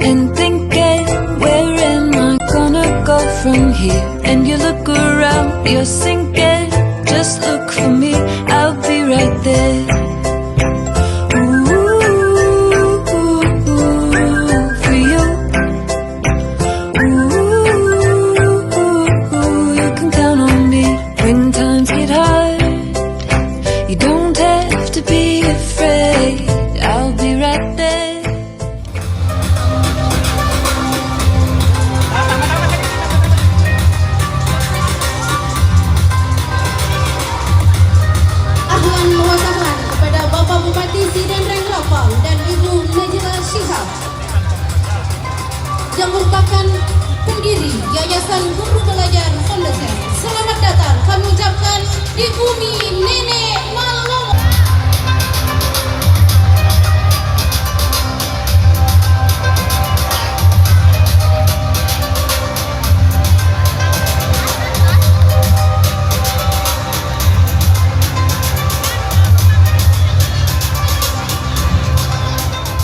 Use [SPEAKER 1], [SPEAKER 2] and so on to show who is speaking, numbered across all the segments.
[SPEAKER 1] and thinking, where am I gonna go from here? And you look around, you're sinking. Just look for me, I'll be right there. Ooh, for you. Ooh, you can count on me when times get hard. You don't have to be afraid, I'll be right there.
[SPEAKER 2] Ahlan wa sahlan kepada Bapak Bupati Sidan Rengrapang dan Ibu Najla Shihab yang merupakan pendiri Yayasan Guru Belajar Foundation. Selamat datang kami ucapkan di bumi Nenek Malong.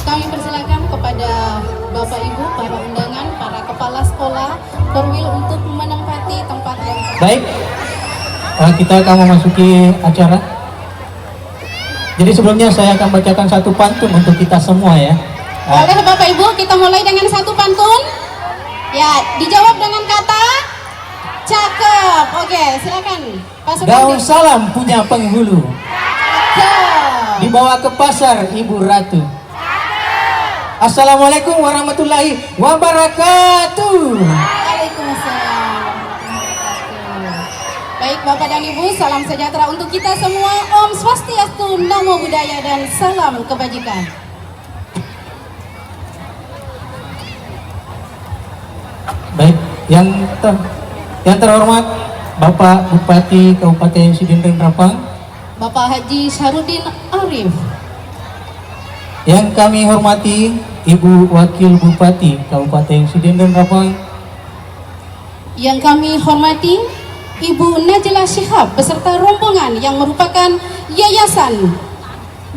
[SPEAKER 2] Kami persilakan kepada Bapak Ibu, para undangan, para kepala sekolah, Korwil untuk menempati tempat yang
[SPEAKER 3] Baik, kita akan memasuki acara. Jadi sebelumnya saya akan bacakan satu pantun untuk kita semua ya.
[SPEAKER 2] Boleh Bapak Ibu, kita mulai dengan satu pantun. Ya, dijawab dengan kata cakep. Oke, silakan. Pak
[SPEAKER 3] Daun
[SPEAKER 2] Sugandi.
[SPEAKER 3] salam punya penghulu,
[SPEAKER 2] Cakep.
[SPEAKER 3] dibawa ke pasar Ibu Ratu. Assalamualaikum warahmatullahi wabarakatuh.
[SPEAKER 2] Waalaikumsalam. Baik Bapak dan Ibu, salam sejahtera untuk kita semua. Om Swastiastu, Namo Buddhaya, dan salam kebajikan.
[SPEAKER 3] Baik, yang terhormat Bapak Bupati Kabupaten Sidan Rengrapang,
[SPEAKER 2] Bapak Haji Syarudin Arif,
[SPEAKER 3] yang kami hormati Ibu Wakil Bupati Kabupaten Sidan Rengrapang,
[SPEAKER 2] yang kami hormati Ibu Najla Shihab beserta rombongan yang merupakan Yayasan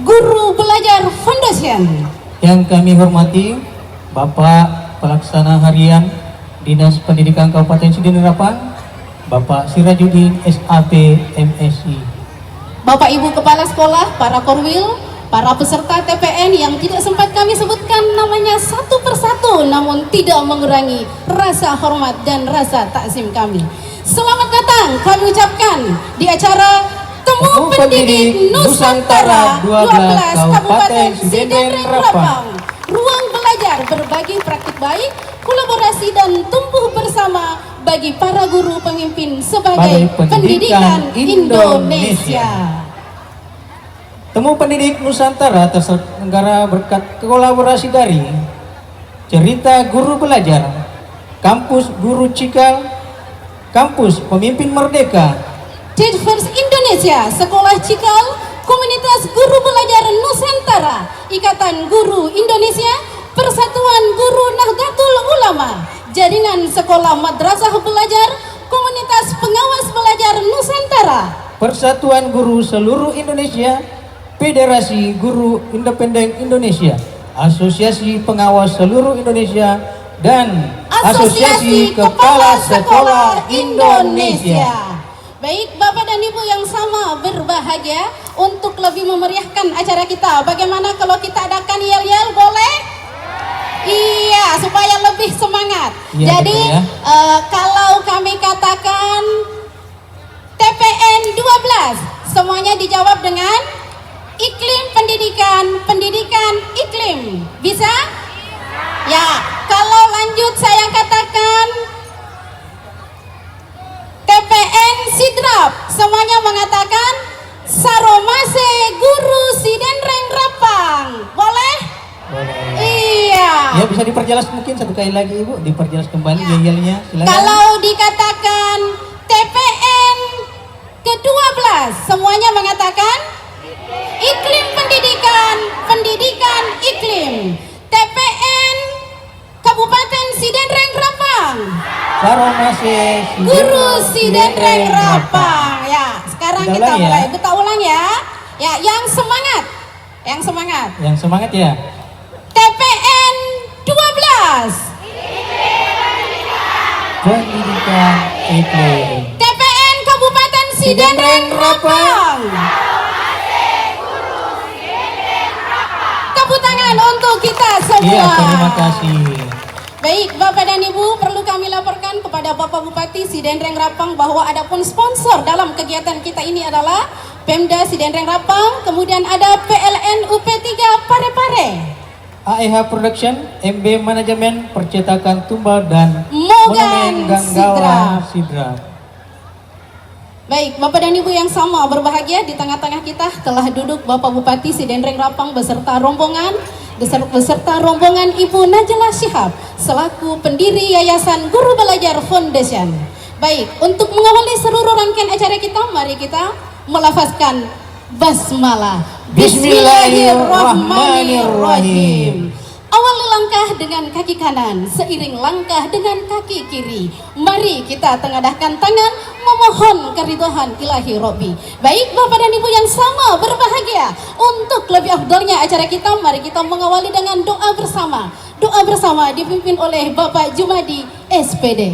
[SPEAKER 2] Guru Belajar Foundation,
[SPEAKER 3] yang kami hormati Bapak Pelaksana Harian Dinas Pendidikan Kabupaten Sidan Rengrapang, Bapak Sirajuddin SAP MSI,
[SPEAKER 2] Bapak Ibu Kepala Sekolah, para Korwil, para peserta TPN yang tidak sempat kami sebutkan namanya satu persatu, namun tidak mengurangi rasa hormat dan rasa takzim kami. Selamat datang kami ucapkan di acara Temu Pendidik Nusantara 12 Kabupaten Sidan Rengrapang. Ruang belajar berbagi praktik baik, kolaborasi dan tumbuh bersama bagi para guru pemimpin sebagai pendidikan Indonesia.
[SPEAKER 3] Temu Pendidik Nusantara terselenggara berkat kolaborasi dari Cerita Guru Belajar, Kampus Guru Cikal, Kampus Pemimpin Merdeka,
[SPEAKER 2] Teach First Indonesia, Sekolah Cikal, Komunitas Guru Belajar Nusantara, Ikatan Guru Indonesia, Persatuan Guru Nahdlatul Ulama, Jaringan Sekolah Madrasah Belajar, Komunitas Pengawas Belajar Nusantara,
[SPEAKER 3] Persatuan Guru Seluruh Indonesia, Federasi Guru Independen Indonesia, Asosiasi Pengawas Seluruh Indonesia, dan Asosiasi Kepala Sekolah Indonesia.
[SPEAKER 2] Baik Bapak dan Ibu yang sama berbahagia, untuk lebih memeriahkan acara kita, bagaimana kalau kita adakan yel-yel, boleh? Iya, supaya lebih semangat.
[SPEAKER 3] Iya,
[SPEAKER 2] jadi
[SPEAKER 3] betul ya.
[SPEAKER 2] Kalau kami katakan TPN 12, semuanya dijawab dengan iklim pendidikan, pendidikan iklim. Bisa? Ya, kalau lanjut saya katakan TPN Sidrap, semuanya mengatakan Saromase Guru Sidan Rengrapang. Boleh?
[SPEAKER 3] Boleh.
[SPEAKER 2] Iya.
[SPEAKER 3] Ya, bisa diperjelas mungkin satu kali lagi Ibu, diperjelas kembali
[SPEAKER 2] Ya.
[SPEAKER 3] yel-yelnya, silakan.
[SPEAKER 2] Kalau dikatakan TPN ke-12, semuanya mengatakan iklim pendidikan, pendidikan iklim. TPN Kabupaten Sidan Rengrapang,
[SPEAKER 3] Saromase
[SPEAKER 2] Guru Sidan Rengrapang. Ya, sekarang
[SPEAKER 3] Kita
[SPEAKER 2] kita
[SPEAKER 3] ulang ya.
[SPEAKER 2] mulai. Kita ulang ya. Ya, yang semangat. Yang semangat.
[SPEAKER 3] Yang semangat ya.
[SPEAKER 2] TPN
[SPEAKER 3] Pendidikan Iklim.
[SPEAKER 2] TPN Kabupaten Sidenreng Rapang. Tepuk tangan untuk kita semua.
[SPEAKER 3] Iya, terima kasih.
[SPEAKER 2] Baik, Bapak dan Ibu, perlu kami laporkan kepada Bapak Bupati Sidenreng Rapang bahwa adapun sponsor dalam kegiatan kita ini adalah Pemda Sidenreng Rapang, kemudian ada PLN UP3 Parepare,
[SPEAKER 3] AEH Production, MB Manajemen Percetakan Tumbal dan
[SPEAKER 2] Mogan
[SPEAKER 3] Monumen Ganggawan Sidrap.
[SPEAKER 2] Baik, Bapak dan Ibu yang sama berbahagia, di tengah-tengah kita telah duduk Bapak Bupati Sidenreng Rapang beserta rombongan Ibu Najla Shihab selaku pendiri Yayasan Guru Belajar Foundation. Baik, untuk mengawali seluruh rangkaian acara kita, mari kita melafazkan basmalah. Bismillahirrahmanirrahim. Awali langkah dengan kaki kanan, seiring langkah dengan kaki kiri. Mari kita tengadahkan tangan memohon keridhaan ilahi Robbi. Baik Bapak dan Ibu yang sama berbahagia, untuk lebih afdalnya acara kita, mari kita mengawali dengan doa bersama. Doa bersama dipimpin oleh Bapak Jumadi SPD.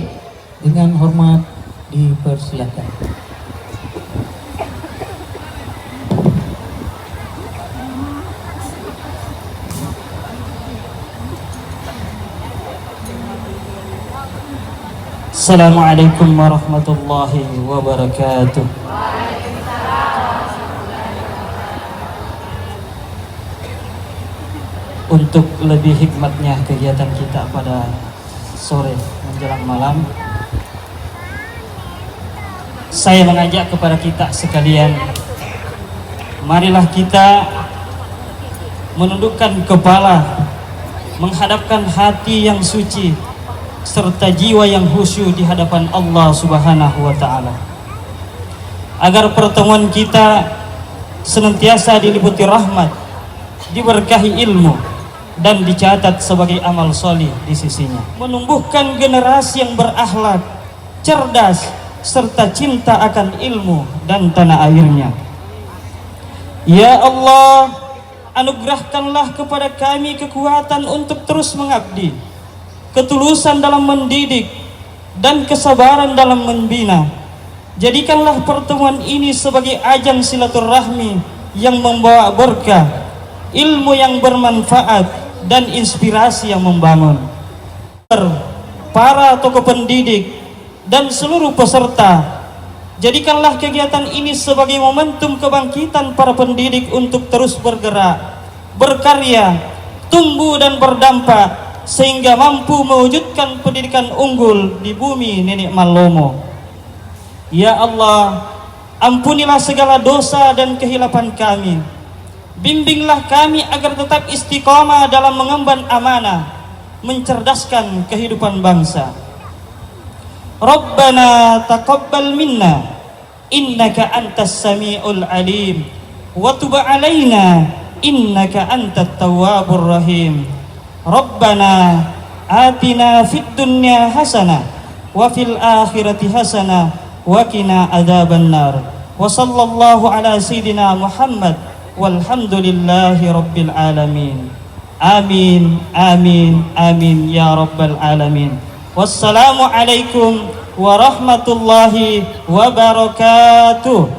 [SPEAKER 3] Dengan hormat dipersilakan.
[SPEAKER 4] Assalamualaikum warahmatullahi wabarakatuh. Untuk lebih hikmatnya kegiatan kita pada sore menjelang malam, saya mengajak kepada kita sekalian, marilah kita menundukkan kepala, menghadapkan hati yang suci serta jiwa yang khusyuk di hadapan Allah Subhanahu wa taala, agar pertemuan kita senantiasa diliputi rahmat, diberkahi ilmu dan dicatat sebagai amal solih di sisinya, menumbuhkan generasi yang berakhlak, cerdas serta cinta akan ilmu dan tanah airnya. Ya Allah, anugerahkanlah kepada kami kekuatan untuk terus mengabdi, ketulusan dalam mendidik, dan kesabaran dalam membina. Jadikanlah pertemuan ini sebagai ajang silaturahmi yang membawa berkah, ilmu yang bermanfaat, dan inspirasi yang membangun. Para tokoh pendidik dan seluruh peserta, jadikanlah kegiatan ini sebagai momentum kebangkitan para pendidik untuk terus bergerak, berkarya, tumbuh dan berdampak, sehingga mampu mewujudkan pendidikan unggul di bumi Nenek Malomo. Ya Allah, ampunilah segala dosa dan kehilapan kami. Bimbinglah kami agar tetap istiqamah dalam mengemban amanah, mencerdaskan kehidupan bangsa. Rabbana taqabbal minna innaka antas sami'ul alim wa tub alaina innaka antat tawwabur rahim. Rabbana atina fid dunya hasanah wa fil akhirati hasanah wa qina adzabannar. Wa sallallahu ala sayidina Muhammad walhamdulillahi rabbil alamin. Amin amin amin ya rabbal alamin. Wassalamualaikum warahmatullahi wabarakatuh.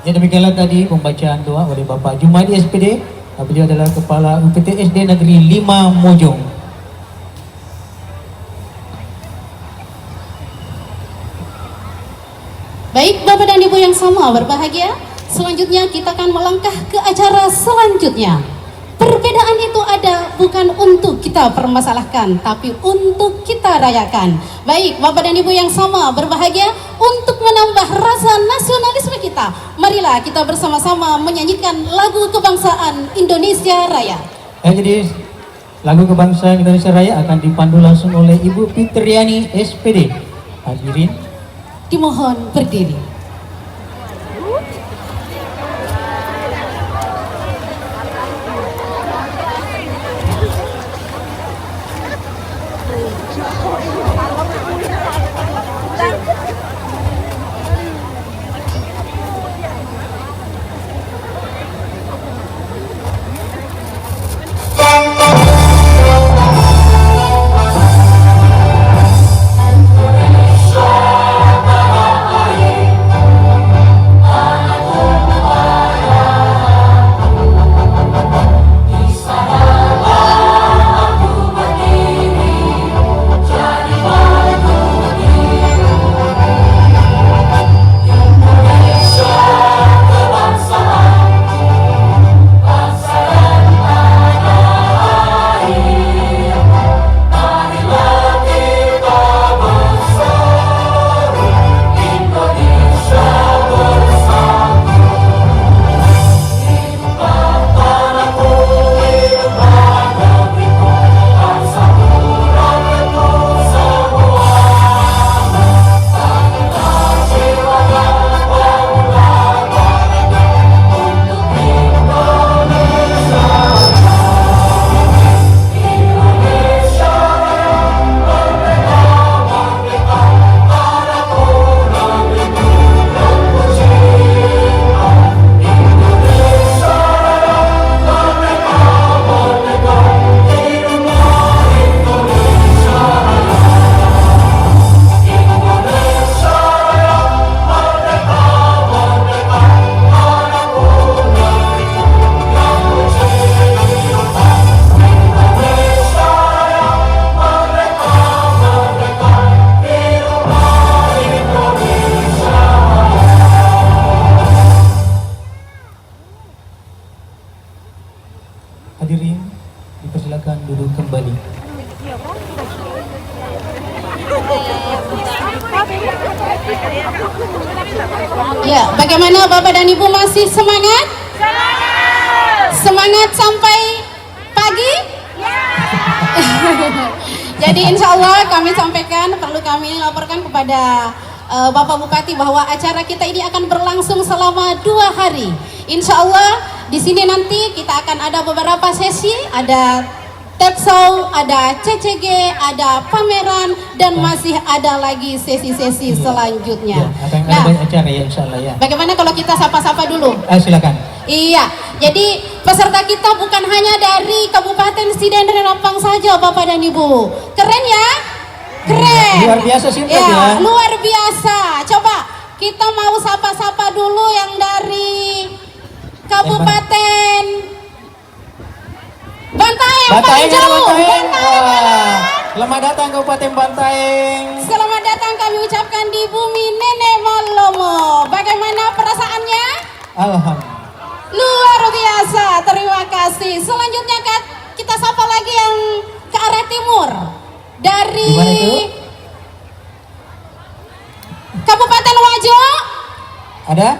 [SPEAKER 3] Ya, demikianlah tadi pembacaan doa oleh Bapak Jumadi SPD. Beliau adalah Kepala UPT SD Negeri 5 Mojong.
[SPEAKER 2] Baik Bapak dan Ibu yang sama berbahagia, selanjutnya kita akan melangkah ke acara selanjutnya. Perbedaan itu ada bukan untuk kita permasalahkan, tapi untuk kita rayakan. Baik Bapak dan Ibu yang sama berbahagia, untuk menambah rasa nasionalisme kita, marilah kita bersama-sama menyanyikan lagu kebangsaan Indonesia Raya.
[SPEAKER 3] Jadi lagu kebangsaan Indonesia Raya akan dipandu langsung oleh Ibu Fitriani SPD. Hadirin
[SPEAKER 2] dimohon berdiri. Bagaimana Bapak dan Ibu masih semangat? Semangat sampai pagi? Jadi insya Allah kami sampaikan, perlu kami laporkan kepada Bapak Bupati bahwa acara kita ini akan berlangsung selama 2 hari. Insya Allah di sini nanti kita akan ada beberapa sesi, ada talk show, ada CCG, ada pameran, dan masih ada lagi sesi-sesi selanjutnya.
[SPEAKER 3] Ya, akan ada banyak acara ya insya Allah ya.
[SPEAKER 2] Bagaimana kalau kita sapa-sapa dulu?
[SPEAKER 3] Silakan.
[SPEAKER 2] Iya, jadi peserta kita bukan hanya dari Kabupaten Sidendren Rapang saja Bapak dan Ibu. Keren ya? Keren.
[SPEAKER 3] Luar biasa sih ya.
[SPEAKER 2] Luar biasa. Coba kita mau sapa-sapa dulu yang dari Kabupaten Bantaeng, paling jauh. Bantaeng.
[SPEAKER 3] Selamat datang Kabupaten Bantaeng.
[SPEAKER 2] Selamat datang kami ucapkan di bumi Nenek Malomo. Bagaimana perasaannya?
[SPEAKER 3] Alhamdulillah.
[SPEAKER 2] Luar biasa, terima kasih. Selanjutnya kita sapa lagi yang ke arah timur. Dari
[SPEAKER 3] Gimana itu?
[SPEAKER 2] Kabupaten Wajo.
[SPEAKER 3] Ada?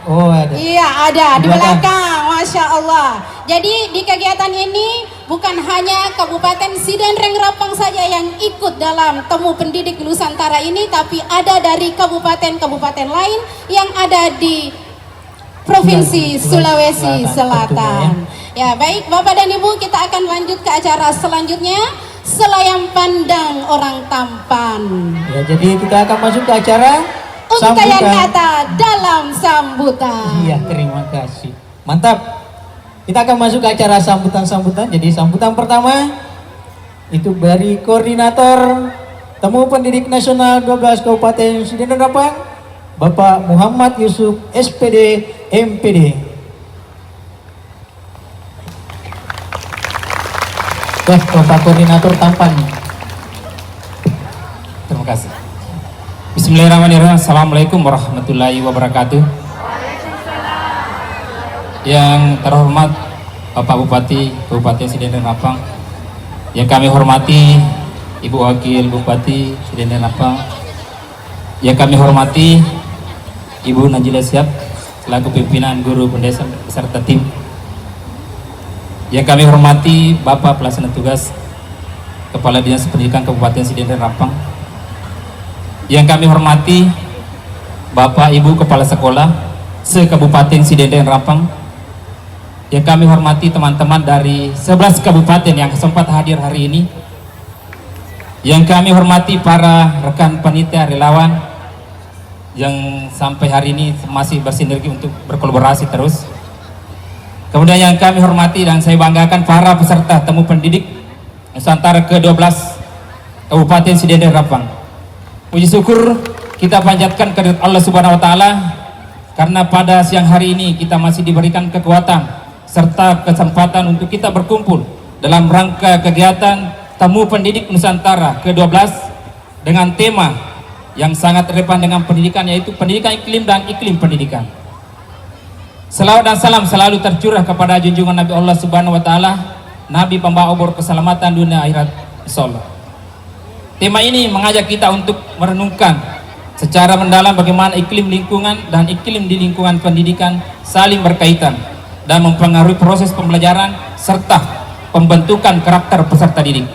[SPEAKER 3] Oh ada.
[SPEAKER 2] Iya ada di
[SPEAKER 3] Belakang.
[SPEAKER 2] belakang, Masya Allah. Jadi di kegiatan ini bukan hanya Kabupaten Sidendren Rapang saja yang ikut dalam Temu Pendidik Nusantara ini, tapi ada dari kabupaten-kabupaten lain yang ada di Provinsi Sulawesi Selatan. Ya baik Bapak dan Ibu, kita akan lanjut ke acara selanjutnya, Selayang Pandang Orang Tampan.
[SPEAKER 3] Ya, jadi kita akan masuk ke acara
[SPEAKER 2] Untaian kata dalam sambutan.
[SPEAKER 3] Iya, terima kasih. Mantap. Kita akan masuk ke acara sambutan-sambutan. Jadi sambutan pertama itu dari Koordinator Temu Pendidik Nasional 12 Kabupaten Sidendren Rapang, Bapak Muhammad Yusuf SPD MPD. Bapak Koordinator Tampan.
[SPEAKER 5] Terima kasih. Bismillahirrahmanirrahim. Assalamualaikum warahmatullahi wabarakatuh. Yang terhormat Bapak Bupati Kabupaten Sidendren Rapang, yang kami hormati Ibu Wakil Bupati Sidendren Rapang, yang kami hormati Ibu Najila Syihab selaku pimpinan guru pendesa beserta tim, yang kami hormati Bapak Pelaksana Tugas Kepala Dinas Pendidikan Kabupaten Sidendren Rapang, yang kami hormati Bapak Ibu Kepala Sekolah se-Kabupaten Sidendren Rapang, yang kami hormati teman-teman dari 11 kabupaten yang sempat hadir hari ini, yang kami hormati para rekan panitia relawan yang sampai hari ini masih bersinergi untuk berkolaborasi terus. Kemudian yang kami hormati dan saya banggakan para peserta Temu Pendidik Nusantara ke-12 Kabupaten Sidendren Rapang. Puji syukur kita panjatkan kehadirat Allah Subhanahu wa taala karena pada siang hari ini kita masih diberikan kekuatan serta kesempatan untuk kita berkumpul dalam rangka kegiatan Temu Pendidik Nusantara ke-12 dengan tema yang sangat relevan dengan pendidikan, yaitu pendidikan iklim dan iklim pendidikan. Selawat dan salam selalu tercurah kepada junjungan Nabi Allah Subhanahu wa taala, Nabi pembawa obor keselamatan dunia akhirat insyaallah. Tema ini mengajak kita untuk merenungkan secara mendalam bagaimana iklim lingkungan dan iklim di lingkungan pendidikan saling berkaitan dan mempengaruhi proses pembelajaran serta pembentukan karakter peserta didik.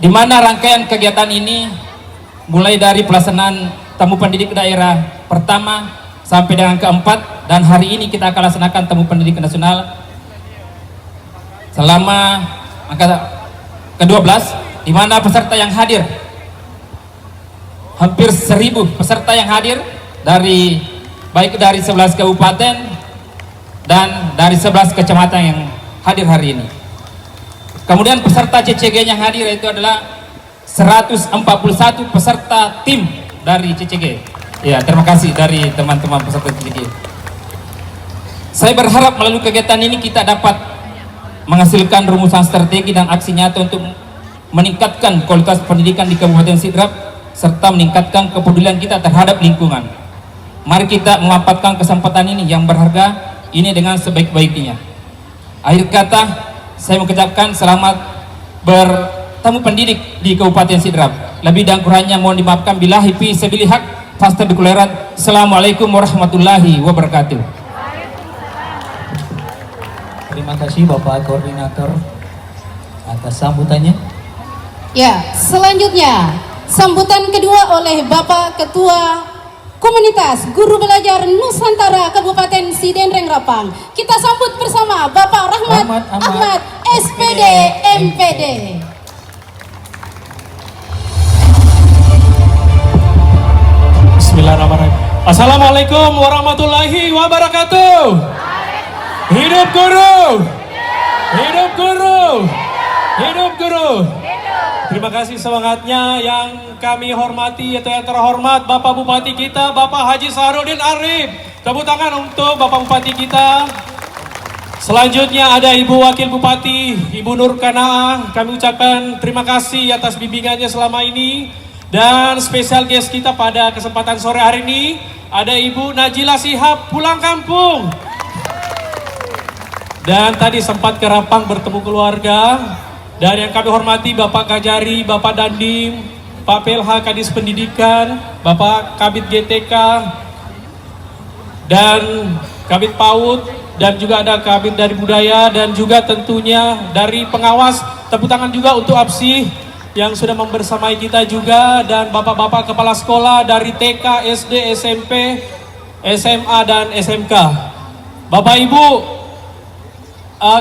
[SPEAKER 5] Di mana rangkaian kegiatan ini mulai dari pelaksanaan Temu Pendidik daerah pertama sampai dengan keempat, dan hari ini kita akan laksanakan Temu Pendidik Nasional selama angka ke-12, di mana peserta yang hadir hampir 1000 peserta yang hadir dari baik dari 11 kabupaten dan dari 11 kecamatan yang hadir hari ini. Kemudian peserta CCG yang hadir itu adalah 141 peserta tim dari CCG. Ya, terima kasih dari teman-teman peserta CCG. Saya berharap melalui kegiatan ini kita dapat menghasilkan rumusan strategi dan aksi nyata untuk meningkatkan kualitas pendidikan di Kabupaten Sidrap serta meningkatkan kepedulian kita terhadap lingkungan. Mari kita memanfaatkan kesempatan ini yang berharga ini dengan sebaik-baiknya. Akhir kata, saya mengucapkan selamat bertemu pendidik di Kabupaten Sidrap. Lebih dan kurangnya mohon dimaafkan, billahi fi sabilillah. Fastabikulerat. Assalamualaikum warahmatullahi wabarakatuh.
[SPEAKER 3] Terima kasih Bapak Koordinator atas sambutannya.
[SPEAKER 2] Ya, selanjutnya sambutan kedua oleh Bapak Ketua Komunitas Guru Belajar Nusantara Kabupaten Sidenreng Rapang. Kita sambut bersama Bapak Rahmat Ahmad SPD MPD.
[SPEAKER 6] Bismillahirrahmanirrahim. Assalamualaikum warahmatullahi wabarakatuh. Hidup guru. Hidup guru. Hidup guru. Terima kasih semangatnya yang kami hormati, yaitu yang terhormat Bapak Bupati kita, Bapak Haji Saharudin Arif. Tepuk tangan untuk Bapak Bupati kita. Selanjutnya ada Ibu Wakil Bupati, Ibu Nur Kanaah. Kami ucapkan terima kasih atas bimbingannya selama ini. Dan spesial guest kita pada kesempatan sore hari ini ada Ibu Najila Shihab pulang kampung. Dan tadi sempat ke Rapang bertemu keluarga. Dan yang kami hormati Bapak Kajari, Bapak Dandim, Pak PLH Kadis Pendidikan, Bapak Kabid GTK, dan Kabid PAUD, dan juga ada Kabid dari Budaya, dan juga tentunya dari pengawas. Tepuk tangan juga untuk APSI yang sudah membersamai kita juga, dan Bapak-Bapak Kepala Sekolah dari TK, SD, SMP, SMA, dan SMK. Bapak Ibu,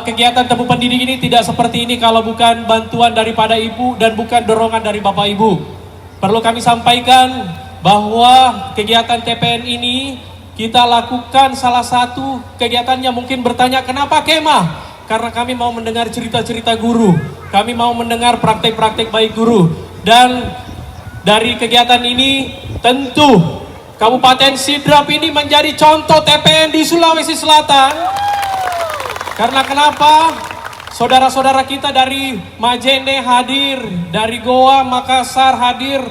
[SPEAKER 6] kegiatan Tebu Pendidik ini tidak seperti ini kalau bukan bantuan daripada Ibu dan bukan dorongan dari Bapak Ibu. Perlu kami sampaikan bahwa kegiatan TPN ini kita lakukan salah satu kegiatannya mungkin bertanya kenapa kemah? Karena kami mau mendengar cerita-cerita guru. Kami mau mendengar praktek-praktek baik guru. Dan dari kegiatan ini tentu Kabupaten Sidrap ini menjadi contoh TPN di Sulawesi Selatan. Karena kenapa? Saudara-saudara kita dari Majene hadir, dari Goa, Makassar hadir,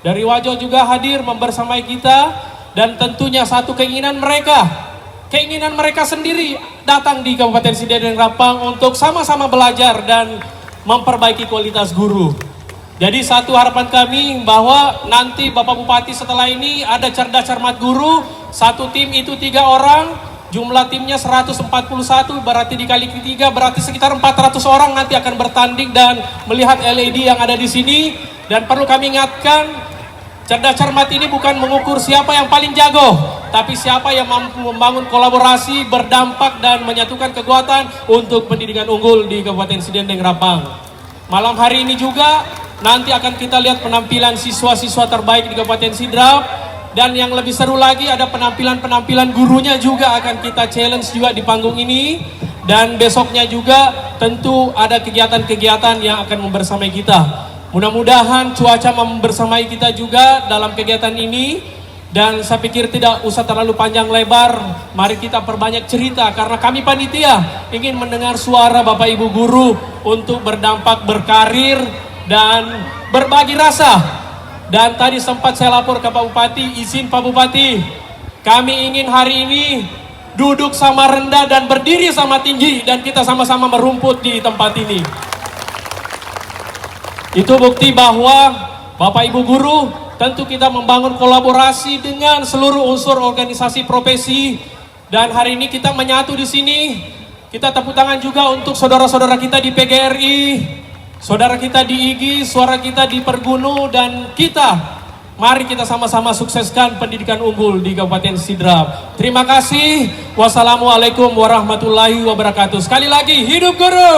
[SPEAKER 6] dari Wajo juga hadir membersamai kita, dan tentunya satu keinginan mereka sendiri datang di Kabupaten Sidenreng Rapang untuk sama-sama belajar dan memperbaiki kualitas guru. Jadi satu harapan kami bahwa nanti Bapak Bupati setelah ini ada cerdas cermat guru, satu tim itu 3 orang, jumlah timnya 141, berarti dikali 3 berarti sekitar 400 orang nanti akan bertanding dan melihat LED yang ada di sini. Dan perlu kami ingatkan, cerdas cermat ini bukan mengukur siapa yang paling jago, tapi siapa yang mampu membangun kolaborasi, berdampak dan menyatukan kekuatan untuk pendidikan unggul di Kabupaten Sidenreng Rapang. Malam hari ini juga nanti akan kita lihat penampilan siswa-siswa terbaik di Kabupaten Sidrap. Dan yang lebih seru lagi ada penampilan-penampilan gurunya juga akan kita challenge juga di panggung ini. Dan besoknya juga tentu ada kegiatan-kegiatan yang akan membersamai kita. Mudah-mudahan cuaca membersamai kita juga dalam kegiatan ini. Dan saya pikir tidak usah terlalu panjang lebar, mari kita perbanyak cerita. Karena kami panitia ingin mendengar suara Bapak Ibu guru untuk berdampak, berkarir, dan berbagi rasa. Dan tadi sempat saya lapor ke Pak Bupati, izin Pak Bupati, kami ingin hari ini duduk sama rendah dan berdiri sama tinggi, dan kita sama-sama merumput di tempat ini. Itu bukti bahwa Bapak Ibu guru, tentu kita membangun kolaborasi dengan seluruh unsur organisasi profesi. Dan hari ini kita menyatu di sini. Kita tepuk tangan juga untuk saudara-saudara kita di PGRI, saudara kita di IGI, suara kita di Pergunu, dan kita, mari kita sama-sama sukseskan pendidikan unggul di Kabupaten Sidrap. Terima kasih. Wassalamualaikum warahmatullahi wabarakatuh. Sekali lagi, hidup guru!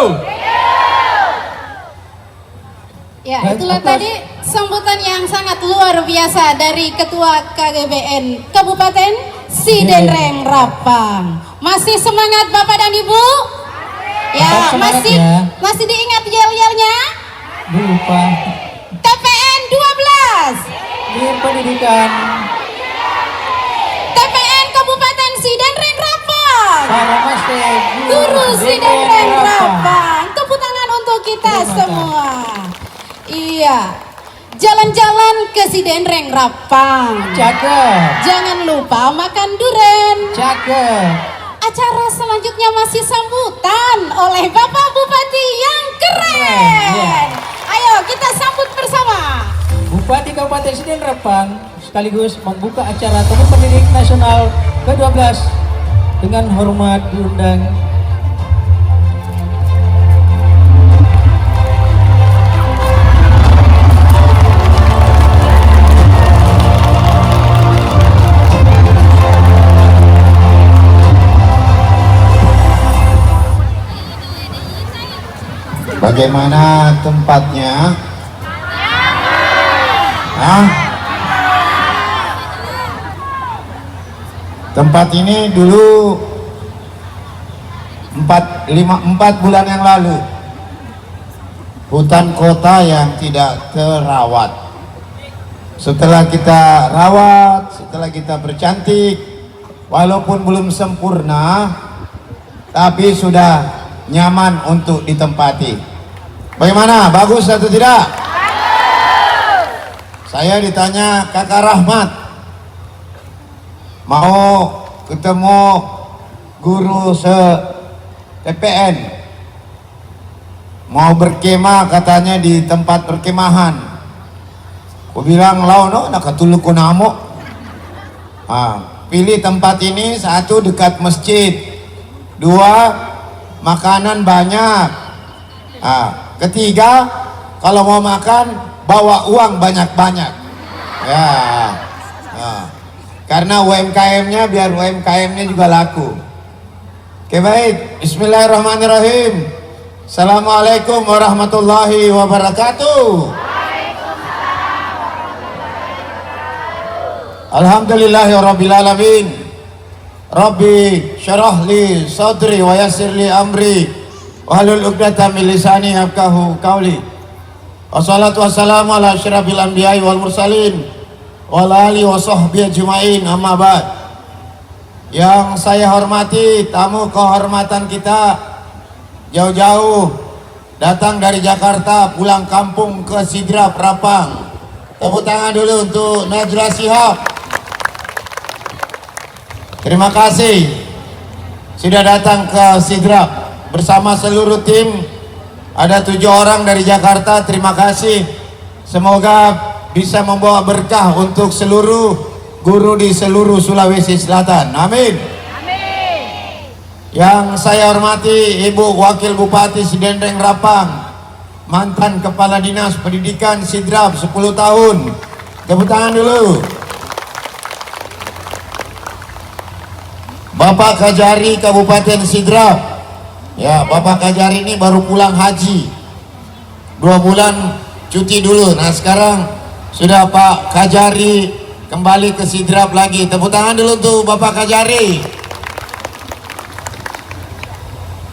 [SPEAKER 2] Ya, itulah tadi sambutan yang sangat luar biasa dari Ketua KGBN Kabupaten Sidenreng Rapang. Masih semangat Bapak dan Ibu? Ya, masih diingat yel-yelnya?
[SPEAKER 3] Lupa.
[SPEAKER 2] TPN 12.
[SPEAKER 3] Di pendidikan.
[SPEAKER 2] TPN Kabupaten Sidenreng Rapang.
[SPEAKER 3] Namaste.
[SPEAKER 2] Guru Sidenreng Rapang. Tepuk tangan untuk kita semua. Iya. Jalan-jalan ke Sidenreng Rapang.
[SPEAKER 3] Cakep.
[SPEAKER 2] Jangan lupa makan duren.
[SPEAKER 3] Cakep.
[SPEAKER 2] Acara selanjutnya masih sambutan oleh Bapak Bupati yang keren. Ayo kita sambut bersama.
[SPEAKER 3] Bupati Kabupaten Sidenreng Rapang, sekaligus membuka acara Temu Pendidik Nasional ke-12 dengan hormat diundang
[SPEAKER 7] bagaimana tempatnya? Tempat ini dulu 4 bulan yang lalu hutan kota yang tidak terawat. Setelah kita rawat, setelah kita bercantik, walaupun belum sempurna, tapi sudah nyaman untuk ditempati. Bagaimana? Bagus atau tidak? Saya ditanya Kakak Rahmat, mau ketemu guru TPN, mau berkemah katanya di tempat perkemahan. Aku bilang launo nak ketulu kunamo. Pilih tempat ini, 1 dekat masjid, 2 makanan banyak, 3 kalau mau makan bawa uang banyak-banyak ya, karena UMKM-nya biar UMKM-nya juga laku. Oke, baik, bismillahirrahmanirrahim. Assalamualaikum warahmatullahi wabarakatuh. Alhamdulillahirabbil alamin. Rabbi syarah li sadri wa yassir li amri wahlul 'uqdatam min lisani yafqahu qawli. Wassalatu wassalamu ala asyrafil anbiya'i wal mursalin wa ala alihi wa sahbihi ajma'in, amma ba'd. Yang saya hormati tamu kehormatan kita jauh-jauh datang dari Jakarta pulang kampung ke Sidrap Rapang. Tepuk tangan dulu untuk Najwa Shihab. Terima kasih sudah datang ke Sidrap bersama seluruh tim. Ada 7 orang dari Jakarta, terima kasih. Semoga bisa membawa berkah untuk seluruh guru di seluruh Sulawesi Selatan. Amin. Amin. Yang saya hormati Ibu Wakil Bupati Sidendeng Rapang, mantan Kepala Dinas Pendidikan Sidrap 10 tahun. Tepuk tangan dulu. Bapak Kajari Kabupaten Sidrap. Ya, Bapak Kajari ini baru pulang haji, 2 bulan cuti dulu. Nah, sekarang sudah Pak Kajari kembali ke Sidrap lagi. Tepuk tangan dulu untuk Bapak Kajari.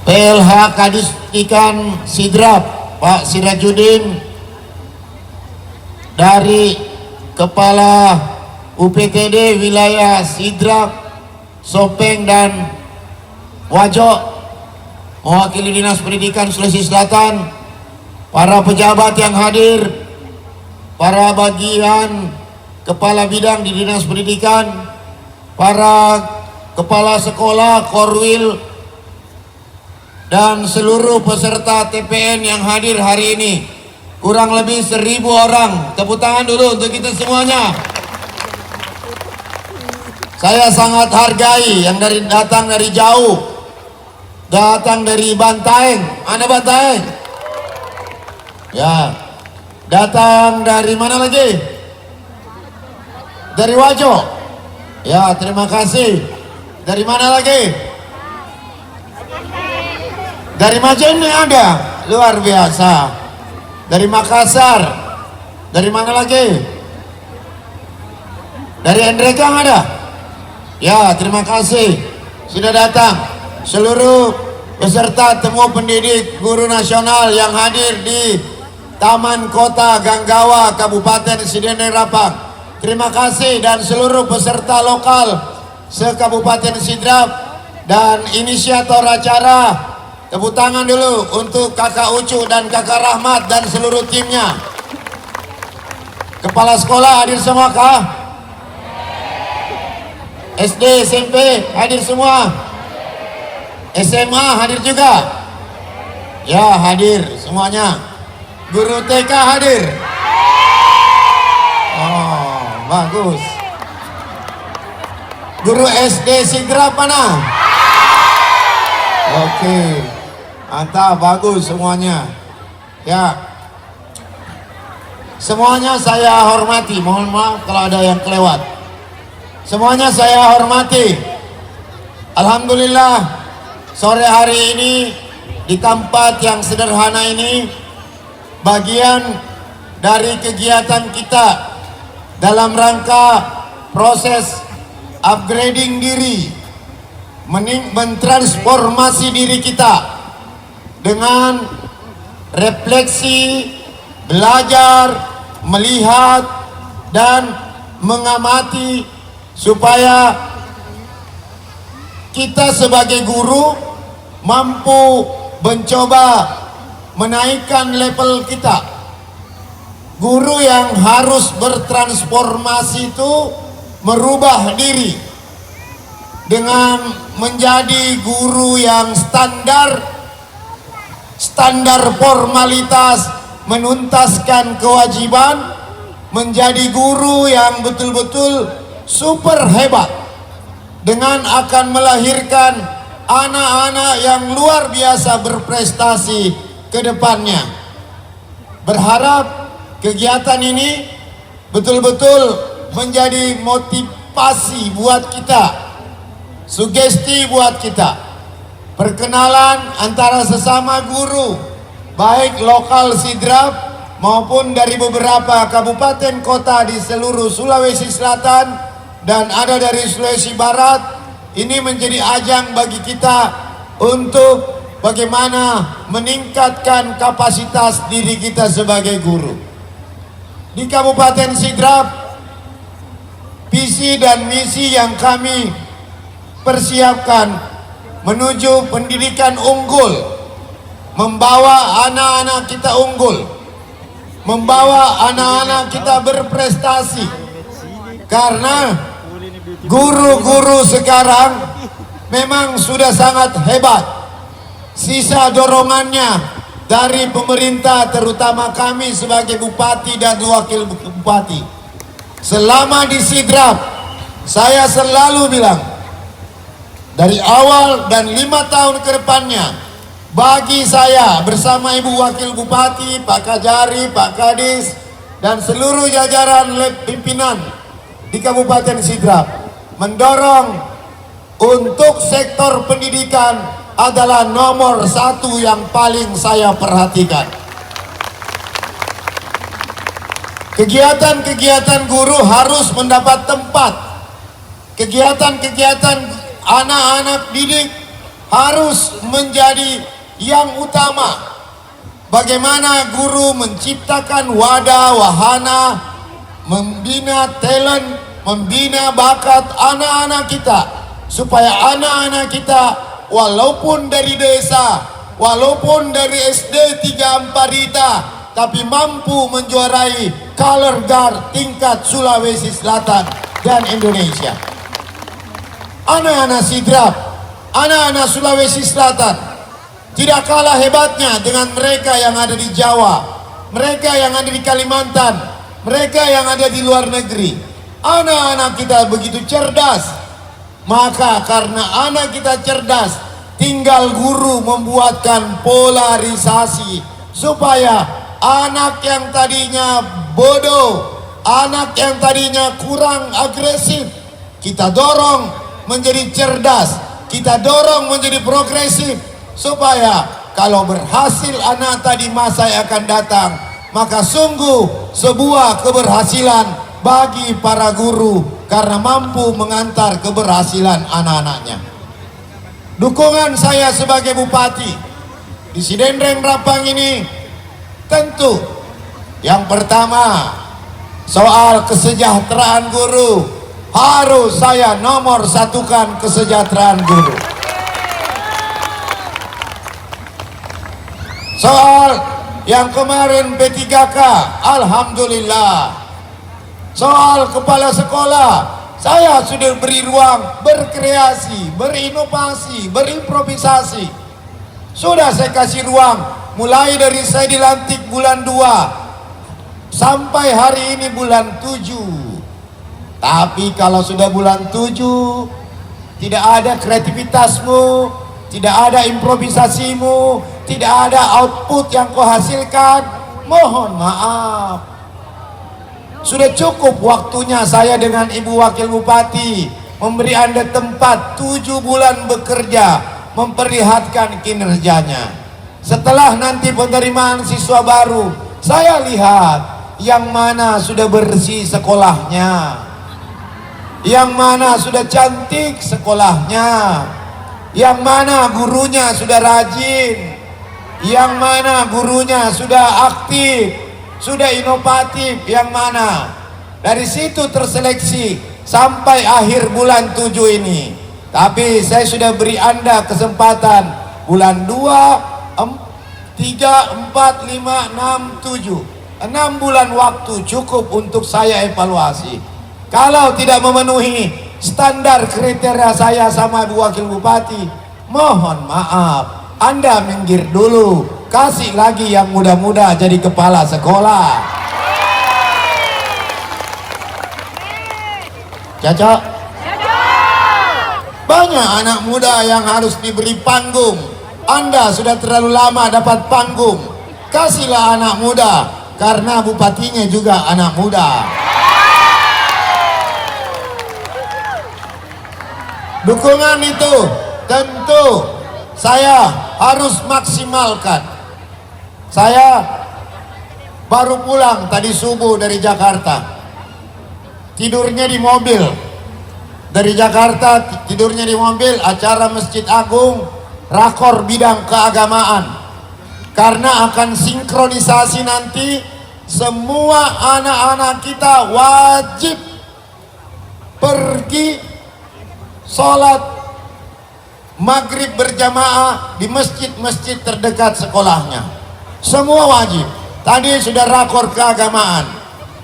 [SPEAKER 7] PLH Kadis Ikan Sidrap Pak Sirajudin, dari Kepala UPTD wilayah Sidrap, Sopeng dan Wajok, mewakili Dinas Pendidikan Sulawesi Selatan, para pejabat yang hadir, para bagian kepala bidang di Dinas Pendidikan, para kepala sekolah, korwil, dan seluruh peserta TPN yang hadir hari ini, kurang lebih 1000 orang. Tepuk tangan dulu untuk kita semuanya. Saya sangat hargai yang datang dari jauh, datang dari Bantaeng. Mana Bantaeng? Ya, datang dari mana lagi? Dari Wajo. Ya, terima kasih. Dari mana lagi? Dari Majene ada, luar biasa. Dari Makassar. Dari mana lagi? Dari Endrekang ada. Ya, terima kasih sudah datang. Seluruh peserta Temu Pendidik Guru Nasional yang hadir di Taman Kota Ganggawa Kabupaten Sidendeng Rapang, terima kasih. Dan seluruh peserta lokal se-Kabupaten Sidrap dan inisiator acara, tepuk tangan dulu untuk Kakak Ucu dan Kakak Rahmat dan seluruh timnya. Kepala sekolah hadir semua kah? SD, SMP hadir semua? SMA hadir juga? Ya, hadir semuanya. Guru TK hadir? Oh, Bagus. Guru SD Sidrap mana? Oke. Mantap, bagus semuanya. Ya. Semuanya saya hormati. Mohon maaf kalau ada yang kelewat. Semuanya saya hormati. Alhamdulillah sore hari ini di tempat yang sederhana ini bagian dari kegiatan kita dalam rangka proses upgrading diri, mentransformasi diri kita dengan refleksi, belajar, melihat dan mengamati supaya kita sebagai guru mampu mencoba menaikkan level kita. Guru yang harus bertransformasi itu merubah diri dengan menjadi guru yang standar formalitas, menuntaskan kewajiban, menjadi guru yang betul-betul super hebat dengan akan melahirkan anak-anak yang luar biasa berprestasi ke depannya. Berharap kegiatan ini betul-betul menjadi motivasi buat kita, sugesti buat kita. Perkenalan antara sesama guru, baik lokal Sidrap maupun dari beberapa kabupaten kota di seluruh Sulawesi Selatan dan ada dari Sulawesi Barat. Ini menjadi ajang bagi kita untuk bagaimana meningkatkan kapasitas diri kita sebagai guru. Di Kabupaten Sidrap, visi dan misi yang kami persiapkan menuju pendidikan unggul, membawa anak-anak kita unggul, membawa anak-anak kita berprestasi. Karena guru-guru sekarang memang sudah sangat hebat. Sisa dorongannya dari pemerintah, terutama kami sebagai bupati dan wakil bupati. Selama di Sidrap, saya selalu bilang, dari awal dan 5 tahun ke depannya, bagi saya bersama Ibu Wakil Bupati, Pak Kajari, Pak Kadis, dan seluruh jajaran pimpinan di Kabupaten Sidrap, mendorong untuk sektor pendidikan adalah nomor 1 yang paling saya perhatikan. Kegiatan-kegiatan guru harus mendapat tempat. Kegiatan-kegiatan anak-anak didik harus menjadi yang utama. Bagaimana guru menciptakan wadah, wahana, membina talent, membina bakat anak-anak kita, supaya anak-anak kita walaupun dari desa, walaupun dari SD 3 Amparita, tapi mampu menjuarai color guard tingkat Sulawesi Selatan dan Indonesia. Anak-anak Sidrap, anak-anak Sulawesi Selatan tidak kalah hebatnya dengan mereka yang ada di Jawa, mereka yang ada di Kalimantan, mereka yang ada di luar negeri. Anak-anak kita begitu cerdas. Maka karena anak kita cerdas, tinggal guru membuatkan polarisasi supaya anak yang tadinya bodoh, anak yang tadinya kurang agresif, kita dorong menjadi cerdas, kita dorong menjadi progresif, supaya kalau berhasil anak tadi masa yang akan datang, maka sungguh sebuah keberhasilan bagi para guru karena mampu mengantar keberhasilan anak-anaknya. Dukungan saya sebagai bupati di Sidendreng Rapang ini tentu yang pertama soal kesejahteraan guru, harus saya nomor satukan kesejahteraan guru. Soal yang kemarin P3K, alhamdulillah. Soal kepala sekolah, saya sudah beri ruang berkreasi, berinovasi, berimprovisasi. Sudah saya kasih ruang, mulai dari saya dilantik bulan 2 sampai hari ini bulan 7. Tapi kalau sudah bulan 7, tidak ada kreativitasmu, tidak ada improvisasimu, tidak ada output yang kau hasilkan, mohon maaf. Sudah cukup waktunya saya dengan Ibu Wakil Bupati memberi Anda tempat 7 bulan bekerja, memperlihatkan kinerjanya. Setelah nanti penerimaan siswa baru, saya lihat yang mana sudah bersih sekolahnya, yang mana sudah cantik sekolahnya, yang mana gurunya sudah rajin, yang mana gurunya sudah aktif, sudah inovatif, yang mana. Dari situ terseleksi sampai akhir bulan 7 ini. Tapi saya sudah beri Anda kesempatan bulan 2, 3, 4, 5, 6, 7. 6 bulan waktu cukup untuk saya evaluasi. Kalau tidak memenuhi standar kriteria saya sama Bu Wakil Bupati, mohon maaf, Anda minggir dulu, kasih lagi yang muda-muda jadi kepala sekolah. Cocok? Banyak anak muda yang harus diberi panggung. Anda sudah terlalu lama dapat panggung, kasihlah anak muda, karena bupatinya juga anak muda. Dukungan itu tentu saya harus maksimalkan. Saya baru pulang tadi subuh dari Jakarta, tidurnya di mobil. Dari Jakarta tidurnya di mobil, acara Masjid Agung, rakor bidang keagamaan. Karena akan sinkronisasi nanti, semua anak-anak kita wajib pergi sholat maghrib berjamaah di masjid-masjid terdekat sekolahnya. Semua wajib. Tadi sudah rakor keagamaan,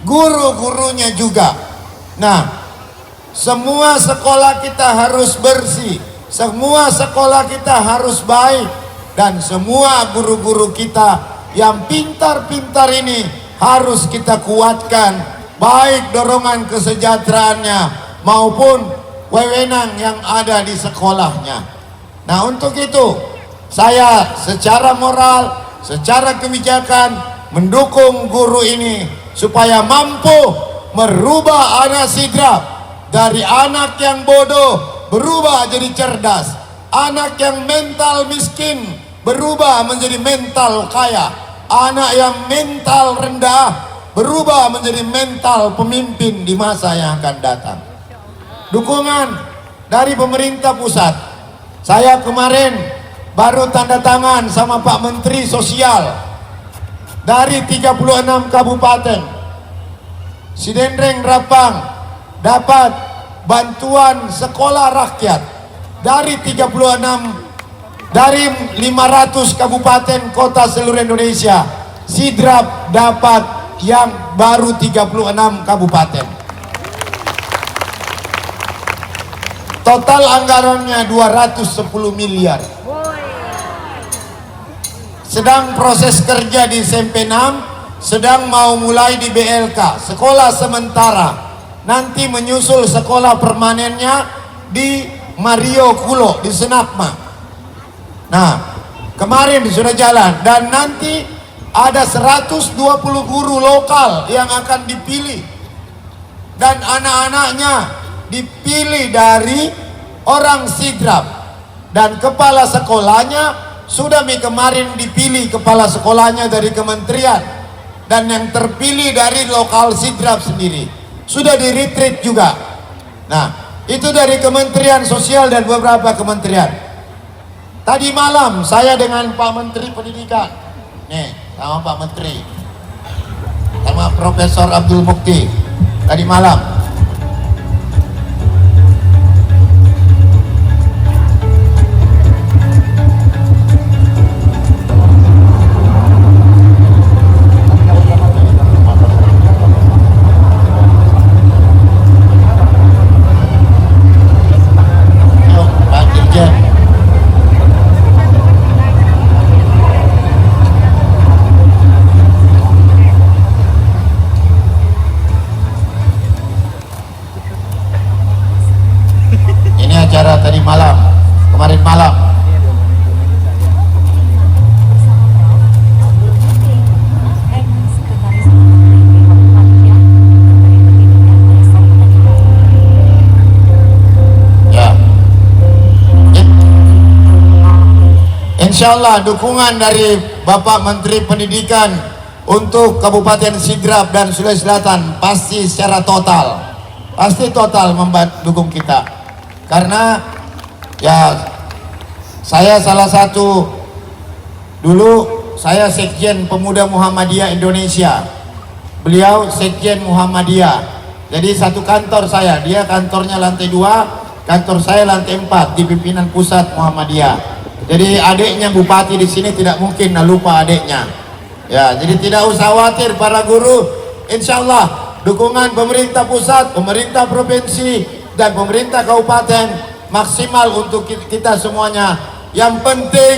[SPEAKER 7] guru-gurunya juga. Nah, semua sekolah kita harus bersih, semua sekolah kita harus baik, dan semua guru-guru kita yang pintar-pintar ini harus kita kuatkan, baik dorongan kesejahteraannya maupun wewenang yang ada di sekolahnya. Nah, untuk itu saya secara moral, secara kebijakan mendukung guru ini supaya mampu merubah anak sidrap dari anak yang bodoh berubah jadi cerdas, anak yang mental miskin berubah menjadi mental kaya, anak yang mental rendah berubah menjadi mental pemimpin di masa yang akan datang. Dukungan dari pemerintah pusat. Saya kemarin baru tanda tangan sama Pak Menteri Sosial. Dari 36 kabupaten, Sidendreng Rapang dapat bantuan sekolah rakyat dari 36, dari 500 kabupaten kota seluruh Indonesia. Sidrap dapat yang baru 36 kabupaten. Total anggarannya 210 miliar. Sedang proses kerja di SMP 6, sedang mau mulai di BLK, sekolah sementara. Nanti menyusul sekolah permanennya di Mario Kulo di Senakma. Nah, kemarin sudah jalan, dan nanti ada 120 guru lokal yang akan dipilih, dan anak-anaknya dipilih dari orang sidrap, dan kepala sekolahnya sudah kemarin dipilih kepala sekolahnya dari kementerian, dan yang terpilih dari lokal sidrap sendiri sudah di retreat juga. Nah, itu dari Kementerian Sosial dan beberapa kementerian. Tadi malam saya dengan Pak Menteri Pendidikan, nih sama Pak Menteri, sama Profesor Abdul Mukti tadi malam. insya Allah dukungan dari Bapak Menteri Pendidikan untuk Kabupaten Sidrap dan Sulawesi Selatan pasti secara total, pasti total mendukung kita. Karena ya saya salah satu, dulu saya Sekjen Pemuda Muhammadiyah Indonesia, beliau Sekjen Muhammadiyah. Jadi satu kantor saya, dia kantornya lantai 2, kantor saya lantai 4 di pimpinan pusat Muhammadiyah. Jadi adiknya bupati di sini tidak mungkin lupa adiknya. Ya, jadi tidak usah khawatir para guru. Insya Allah dukungan pemerintah pusat, pemerintah provinsi, dan pemerintah kabupaten maksimal untuk kita semuanya. Yang penting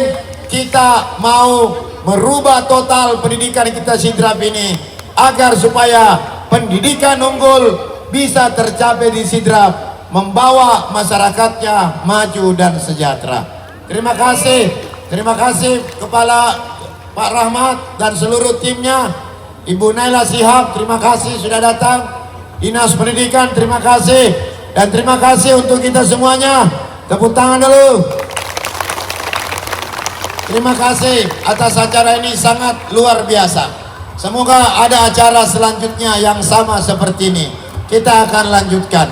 [SPEAKER 7] kita mau merubah total pendidikan kita Sidrap ini agar supaya pendidikan unggul bisa tercapai di Sidrap, membawa masyarakatnya maju dan sejahtera. Terima kasih Kepala Pak Rahmat dan seluruh timnya, Ibu Naila Shihab, terima kasih sudah datang. Dinas Pendidikan, terima kasih, dan terima kasih untuk kita semuanya. Tepuk tangan dulu. Terima kasih atas acara ini, sangat luar biasa. Semoga ada acara selanjutnya yang sama seperti ini. Kita akan lanjutkan.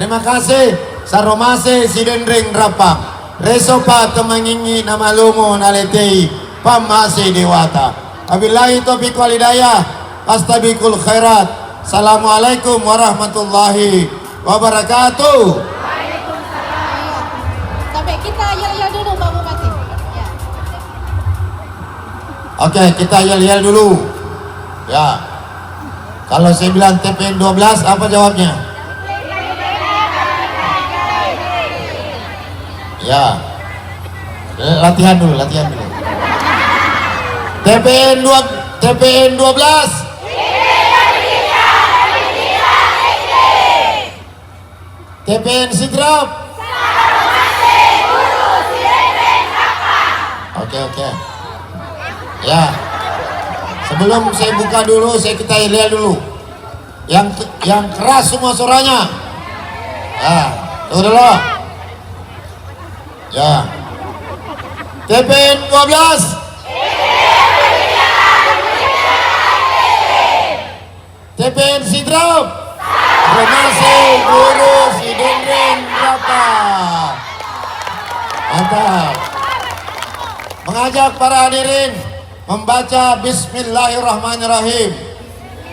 [SPEAKER 7] Terima kasih. Saromase Sidendring Rapang, Resopa Temangingi Namalumu Naletei Pamase Dewata. Wabillahi taufiq wal hidayah. Fastabiqul khairat. Assalamualaikum warahmatullahi wabarakatuh.
[SPEAKER 2] Sampai kita yel-yel dulu Pak Bupati. Ya.
[SPEAKER 7] Oke, kita yel-yel dulu. Ya. Kalau saya bilang TPN 12, apa jawabnya? Ya. Latihan dulu. TPN 12. TPN Sidrap. Oke. Ya. Sebelum saya buka dulu, kita lihat dulu. Yang keras semua suaranya. Ya, tunggu dulu. Ya. TPN 12. TPN Sidrap. Terima kasih Guru Sidendring Rapang. Mantap. Mengajak para hadirin membaca Bismillahirrahmanirrahim.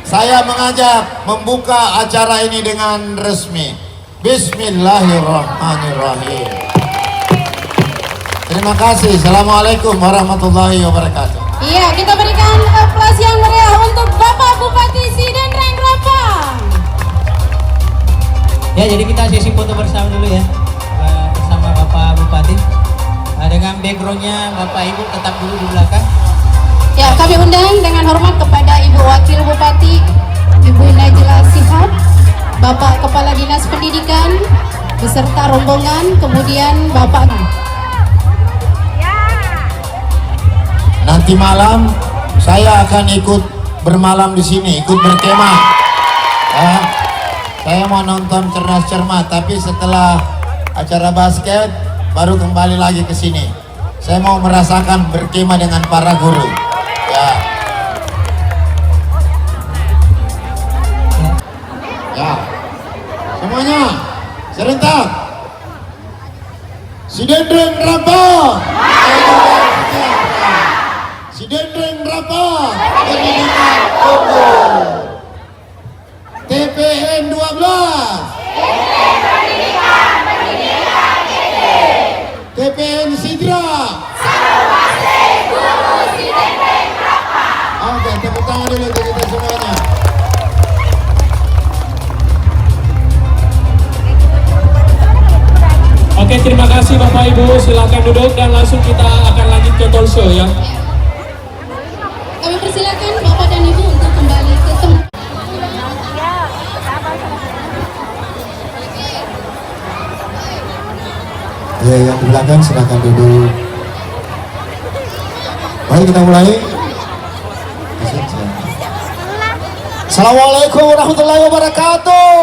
[SPEAKER 7] Saya mengajak membuka acara ini dengan resmi. Bismillahirrahmanirrahim. Terima kasih. Assalamualaikum warahmatullahi wabarakatuh.
[SPEAKER 2] Iya, kita berikan aplaus yang meriah untuk Bapak Bupati Sidendring Rapang.
[SPEAKER 3] Ya, jadi kita sesi foto bersama dulu ya, bersama Bapak Bupati. Dengan backgroundnya Bapak Ibu tetap dulu di belakang.
[SPEAKER 2] Ya, kami undang dengan hormat kepada Ibu Wakil Bupati, Ibu Naila Shihab, Bapak Kepala Dinas Pendidikan, beserta rombongan, kemudian Bapak.
[SPEAKER 7] Nanti malam saya akan ikut bermalam di sini, ikut berkemah. Ya, saya mau nonton cerdas cermat, tapi setelah acara basket baru kembali lagi ke sini. Saya mau merasakan berkemah dengan para guru. Ya. Ya. Semuanya serentak. Sidendring Rapang. Sidendring Rapang. Pendidikan unggul. TPN 12. TPN Sidrap. Oke, tepuk tangan dulu untuk kita semuanya.
[SPEAKER 6] Oke, terima kasih Bapak Ibu. Silakan duduk dan langsung kita akan lanjut ke talk show ya.
[SPEAKER 2] Kami persilakan Bapak dan Ibu untuk kembali ke tempat.
[SPEAKER 7] Ya, yang di belakang silakan duduk. Mari kita mulai. Assalamualaikum warahmatullahi wabarakatuh.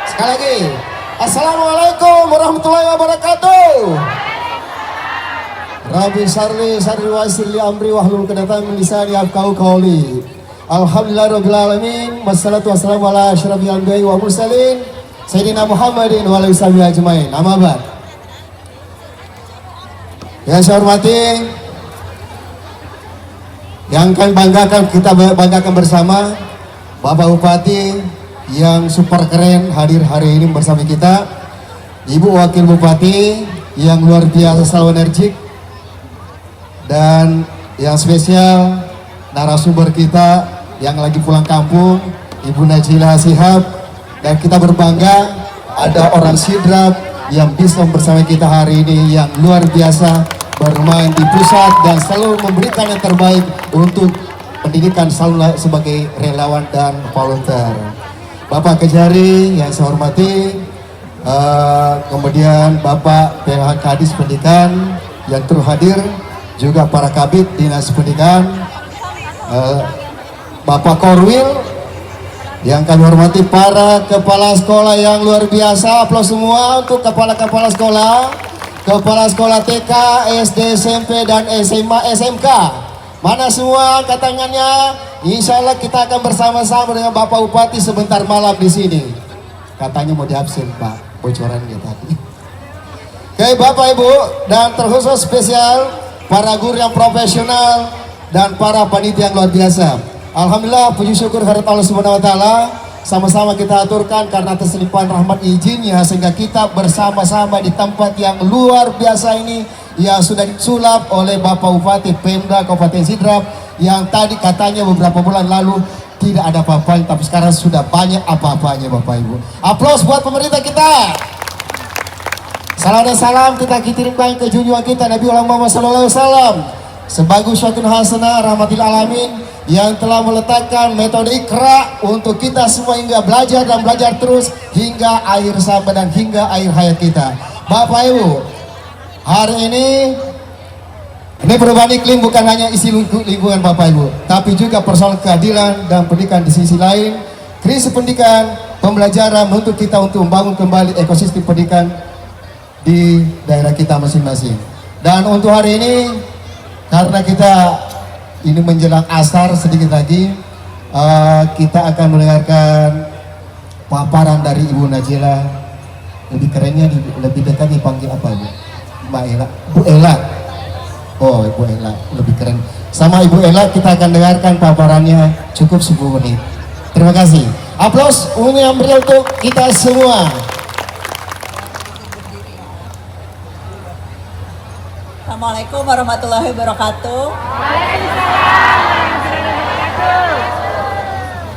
[SPEAKER 7] Sekali lagi. Assalamualaikum warahmatullahi wabarakatuh.
[SPEAKER 8] Rabbi sarli wa yassir li amri wahlul 'uqdatam min lisani yafqahu qawli. Alhamdulillahirabbil alamin. Wassalatu wassalamu ala asyrafil anbiya'i wa mursalin sayyidina Muhammadin wa alihi washabihi ajmain. Amma ba'd. Yang saya hormati, yang kami banggakan, kita banggakan bersama Bapak Bupati yang super keren hadir hari ini bersama kita, Ibu Wakil Bupati yang luar biasa selalu energik, dan yang spesial narasumber kita yang lagi pulang kampung, Ibu Najila Shihab. Dan kita berbangga ada orang Sidrap yang bisa bersama kita hari ini, yang luar biasa bermain di pusat dan selalu memberikan yang terbaik untuk pendidikan, selalu sebagai relawan dan volunteer. Bapak Kejari yang saya hormati, kemudian Bapak PH Kadis Pendidikan yang turut hadir, juga para kabid Dinas Pendidikan, Bapak Korwil yang kami hormati, para kepala sekolah yang luar biasa. Aplaus semua untuk kepala-kepala sekolah, kepala sekolah TK, SD, SMP, dan SMA, SMK. Mana semua angkat tangannya? Insya Allah kita akan bersama-sama dengan Bapak Bupati sebentar malam di sini. Katanya mau diabsen Pak, bocorannya tadi. Oke Bapak Ibu, dan terkhusus spesial para guru yang profesional dan para panitia yang luar biasa. Alhamdulillah, puji syukur kehadirat Allah Subhanahu wa taala. Sama-sama kita aturkan karena atas limpahan rahmat izinnya sehingga kita bersama-sama di tempat yang luar biasa ini yang sudah disulap oleh Bapak Bupati Pemda Kabupaten Sidrap, yang tadi katanya beberapa bulan lalu tidak ada apa-apanya, tapi sekarang sudah banyak apa-apanya Bapak Ibu. Aplaus buat pemerintah kita. Salam dan salam kita kirimkan ke junjungan kita Nabi Muhammad SAW sebagai suatu hasanah rahmatil alamin yang telah meletakkan metode Iqra untuk kita semua hingga belajar dan belajar terus hingga akhir zaman dan hingga akhir hayat kita. Bapak Ibu, hari ini perubahan iklim bukan hanya isi lingkungan Bapak Ibu, tapi juga persoalan keadilan dan pendidikan di sisi lain. Krisis pendidikan, pembelajaran menuntut kita untuk membangun kembali ekosistem pendidikan di daerah kita masing-masing. Dan untuk hari ini, karena kita ini menjelang asar sedikit lagi, kita akan mendengarkan paparan dari Ibu Najila. Lebih kerennya, lebih dekat dipanggil apa Bu? Mbak Ella, Bu Ella. Oh Ibu Ella, lebih keren. Sama Ibu Ella kita akan dengarkan paparannya cukup 10 menit. Terima kasih. Aplaus yang berial untuk kita semua.
[SPEAKER 9] Assalamualaikum warahmatullahi wabarakatuh.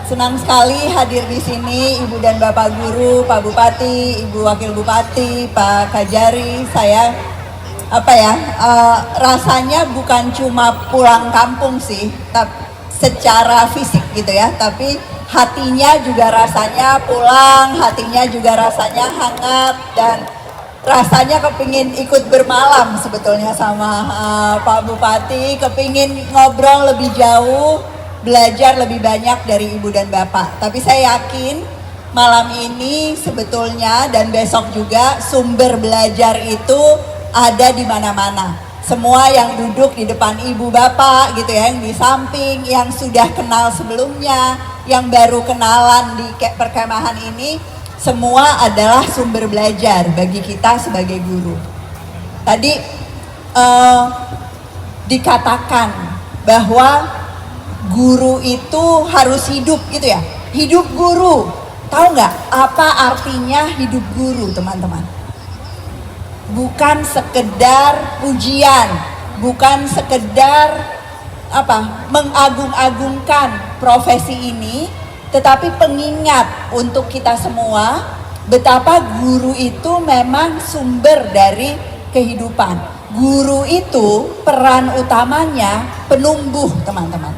[SPEAKER 9] Senang sekali hadir di sini Ibu dan Bapak Guru, Pak Bupati, Ibu Wakil Bupati, Pak Kajari. Saya rasanya bukan cuma pulang kampung sih, secara fisik gitu ya, tapi hatinya juga rasanya pulang, hatinya juga rasanya hangat, dan rasanya kepingin ikut bermalam sebetulnya sama Pak Bupati, kepingin ngobrol lebih jauh, belajar lebih banyak dari Ibu dan Bapak. Tapi saya yakin malam ini sebetulnya dan besok juga sumber belajar itu ada di mana-mana. Semua yang duduk di depan Ibu Bapak gitu ya, yang di samping, yang sudah kenal sebelumnya, yang baru kenalan di perkemahan ini, semua adalah sumber belajar bagi kita sebagai guru. Tadi dikatakan bahwa guru itu harus hidup gitu ya. Hidup guru. Tahu nggak apa artinya hidup guru teman-teman? Bukan sekedar pujian, bukan sekedar mengagung-agungkan profesi ini, tetapi pengingat untuk kita semua betapa guru itu memang sumber dari kehidupan. Guru itu peran utamanya penumbuh teman-teman.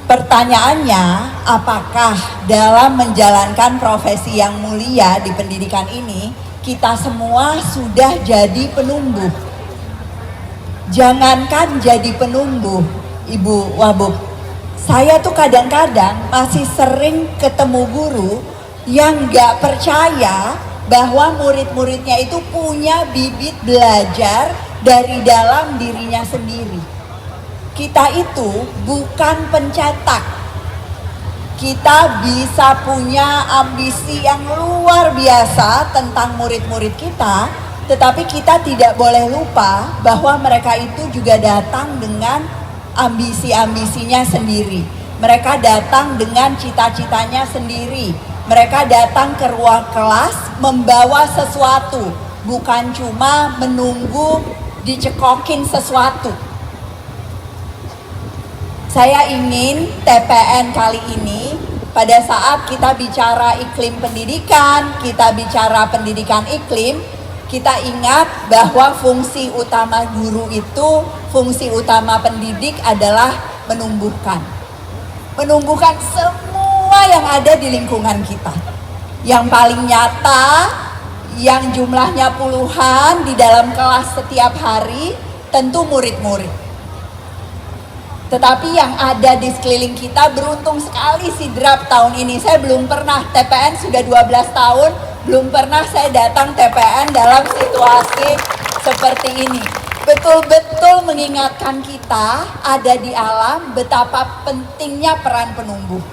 [SPEAKER 9] Pertanyaannya, apakah dalam menjalankan profesi yang mulia di pendidikan ini, kita semua sudah jadi penumbuh? Jangankan jadi penumbuh, Ibu Wabub, saya tuh kadang-kadang masih sering ketemu guru yang gak percaya bahwa murid-muridnya itu punya bibit belajar dari dalam dirinya sendiri. Kita itu bukan pencetak. Kita bisa punya ambisi yang luar biasa tentang murid-murid kita, tetapi kita tidak boleh lupa bahwa mereka itu juga datang dengan ambisi-ambisinya sendiri. Mereka datang dengan cita-citanya sendiri. Mereka datang ke ruang kelas membawa sesuatu, bukan cuma menunggu dicekokin sesuatu. Saya ingin TPN kali ini, pada saat kita bicara iklim pendidikan, kita bicara pendidikan iklim, kita ingat bahwa fungsi utama guru itu, fungsi utama pendidik adalah menumbuhkan. Menumbuhkan semua yang ada di lingkungan kita. Yang paling nyata, yang jumlahnya puluhan di dalam kelas setiap hari, tentu murid-murid. Tetapi yang ada di sekeliling kita, beruntung sekali Sidrap tahun ini. Saya belum pernah, TPN sudah 12 tahun, belum pernah saya datang TPN dalam situasi seperti ini. Betul-betul mengingatkan kita ada di alam betapa pentingnya peran penumbuh.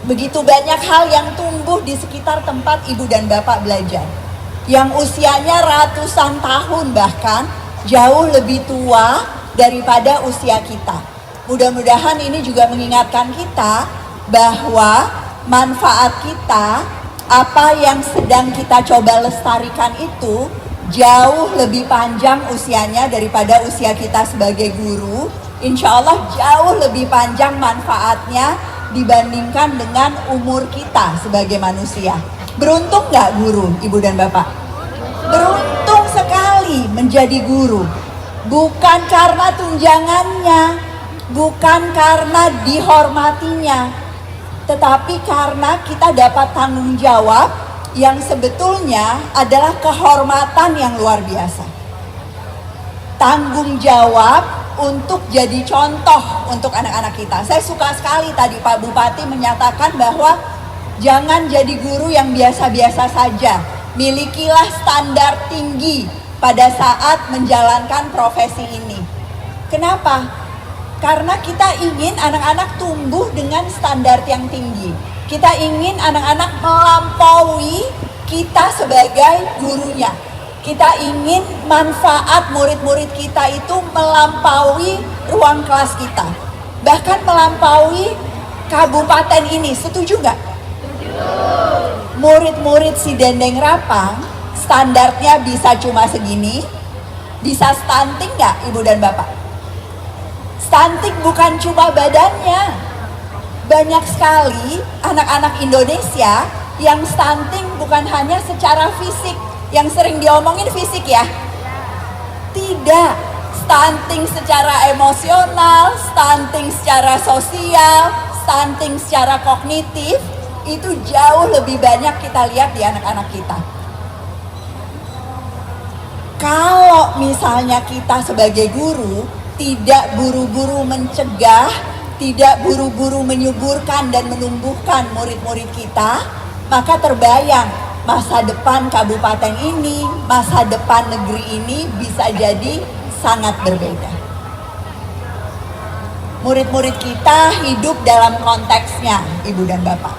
[SPEAKER 9] Begitu banyak hal yang tumbuh di sekitar tempat ibu dan bapak belajar. Yang usianya ratusan tahun, bahkan jauh lebih tua daripada usia kita. Mudah-mudahan ini juga mengingatkan kita bahwa manfaat kita, apa yang sedang kita coba lestarikan itu jauh lebih panjang usianya daripada usia kita sebagai guru. Insya Allah jauh lebih panjang manfaatnya dibandingkan dengan umur kita sebagai manusia. Beruntung nggak guru, ibu dan bapak? Beruntung sekali menjadi guru. Bukan karena tunjangannya, bukan karena dihormatinya, tetapi karena kita dapat tanggung jawab yang sebetulnya adalah kehormatan yang luar biasa. Tanggung jawab untuk jadi contoh untuk anak-anak kita. Saya suka sekali tadi Pak Bupati menyatakan bahwa jangan jadi guru yang biasa-biasa saja. Milikilah standar tinggi pada saat menjalankan profesi ini. Kenapa? Karena kita ingin anak-anak tumbuh dengan standar yang tinggi. Kita ingin anak-anak melampaui kita sebagai gurunya. Kita ingin manfaat murid-murid kita itu melampaui ruang kelas kita. Bahkan melampaui kabupaten ini. Setuju nggak? Murid-murid si Dendeng Rapang standarnya bisa cuma segini. Bisa stunting nggak ibu dan bapak? Stunting bukan cuma badannya. Banyak sekali anak-anak Indonesia yang stunting bukan hanya secara fisik. Yang sering diomongin fisik ya. Tidak. Stunting secara emosional, stunting secara sosial, stunting secara kognitif, itu jauh lebih banyak kita lihat di anak-anak kita. Kalau misalnya kita sebagai guru tidak buru-buru mencegah, tidak buru-buru menyuburkan dan menumbuhkan murid-murid kita, maka terbayang masa depan kabupaten ini, masa depan negeri ini bisa jadi sangat berbeda. Murid-murid kita hidup dalam konteksnya, ibu dan bapak.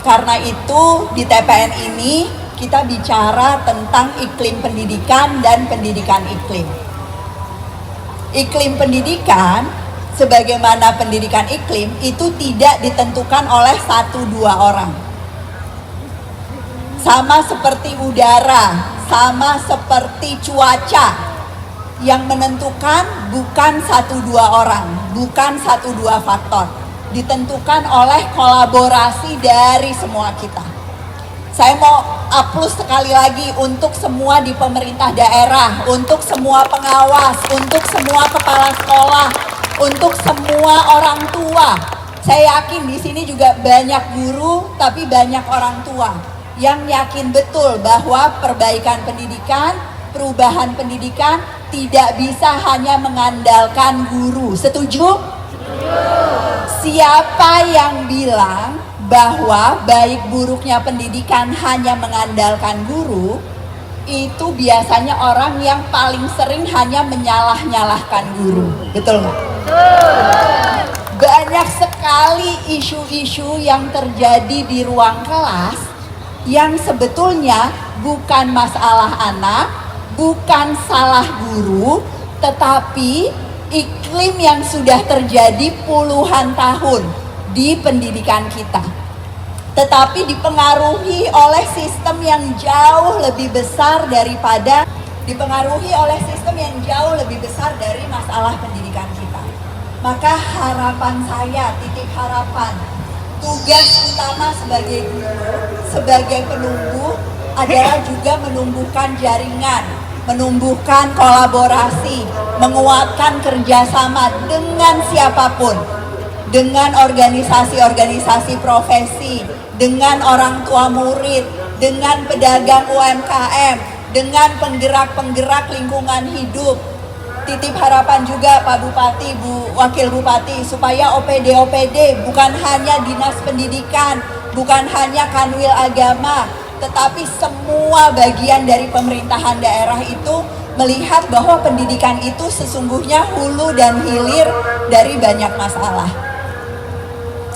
[SPEAKER 9] Karena itu di TPN ini kita bicara tentang iklim pendidikan dan pendidikan iklim. Iklim pendidikan, sebagaimana pendidikan iklim, itu tidak ditentukan oleh 1-2 orang. Sama seperti udara, sama seperti cuaca, yang menentukan bukan 1-2 orang, bukan 1-2 faktor, ditentukan oleh kolaborasi dari semua kita. Saya mau aplaus sekali lagi untuk semua di pemerintah daerah, untuk semua pengawas, untuk semua kepala sekolah, untuk semua orang tua. Saya yakin di sini juga banyak guru, tapi banyak orang tua yang yakin betul bahwa perbaikan pendidikan, perubahan pendidikan tidak bisa hanya mengandalkan guru. Setuju? Siapa yang bilang bahwa baik buruknya pendidikan hanya mengandalkan guru, itu biasanya orang yang paling sering hanya menyalah-nyalahkan guru. Betul nggak? Banyak sekali isu-isu yang terjadi di ruang kelas yang sebetulnya bukan masalah anak, bukan salah guru, tetapi iklim yang sudah terjadi puluhan tahun di pendidikan kita, tetapi dipengaruhi oleh sistem yang jauh lebih besar daripada masalah pendidikan kita. Maka harapan saya, titik harapan, tugas utama sebagai guru, sebagai penumbuh adalah juga menumbuhkan jaringan, menumbuhkan kolaborasi, menguatkan kerjasama dengan siapapun, dengan organisasi-organisasi profesi, dengan orang tua murid, dengan pedagang UMKM, dengan penggerak-penggerak lingkungan hidup. Titip harapan juga Pak Bupati, Bu Wakil Bupati, supaya OPD bukan hanya Dinas Pendidikan, bukan hanya Kanwil Agama, tetapi semua bagian dari pemerintahan daerah itu melihat bahwa pendidikan itu sesungguhnya hulu dan hilir dari banyak masalah.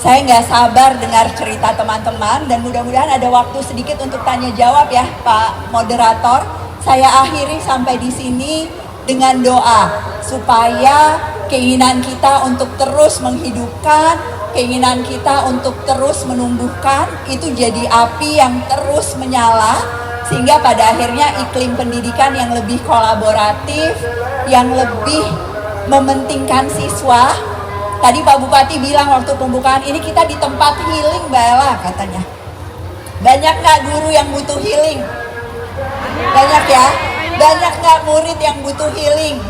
[SPEAKER 9] Saya nggak sabar dengar cerita teman-teman, dan mudah-mudahan ada waktu sedikit untuk tanya jawab ya Pak Moderator. Saya akhiri sampai di sini dengan doa supaya keinginan kita untuk terus menghidupkan, keinginan kita untuk terus menumbuhkan itu jadi api yang terus menyala, sehingga pada akhirnya iklim pendidikan yang lebih kolaboratif, yang lebih mementingkan siswa. Tadi Pak Bupati bilang waktu pembukaan ini kita di tempat healing Mbak Ella katanya. Banyak nggak guru yang butuh healing? Banyak ya? Banyak nggak murid yang butuh healing?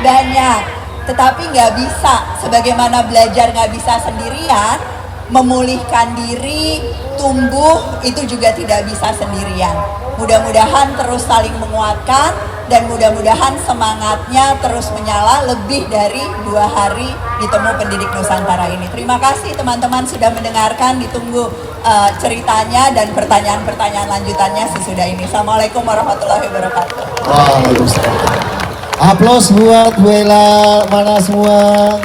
[SPEAKER 9] Banyak. Tetapi nggak bisa, sebagaimana belajar nggak bisa sendirian, memulihkan diri, tumbuh itu juga tidak bisa sendirian. Mudah-mudahan terus saling menguatkan, dan mudah-mudahan semangatnya terus menyala lebih dari 2 hari di Temu Pendidik Nusantara ini. Terima kasih teman-teman sudah mendengarkan, ditunggu ceritanya dan pertanyaan-pertanyaan lanjutannya sesudah ini. Assalamualaikum warahmatullahi wabarakatuh.
[SPEAKER 8] Waalaikumsalam. Aplaus buat Bu Ella, mana semua,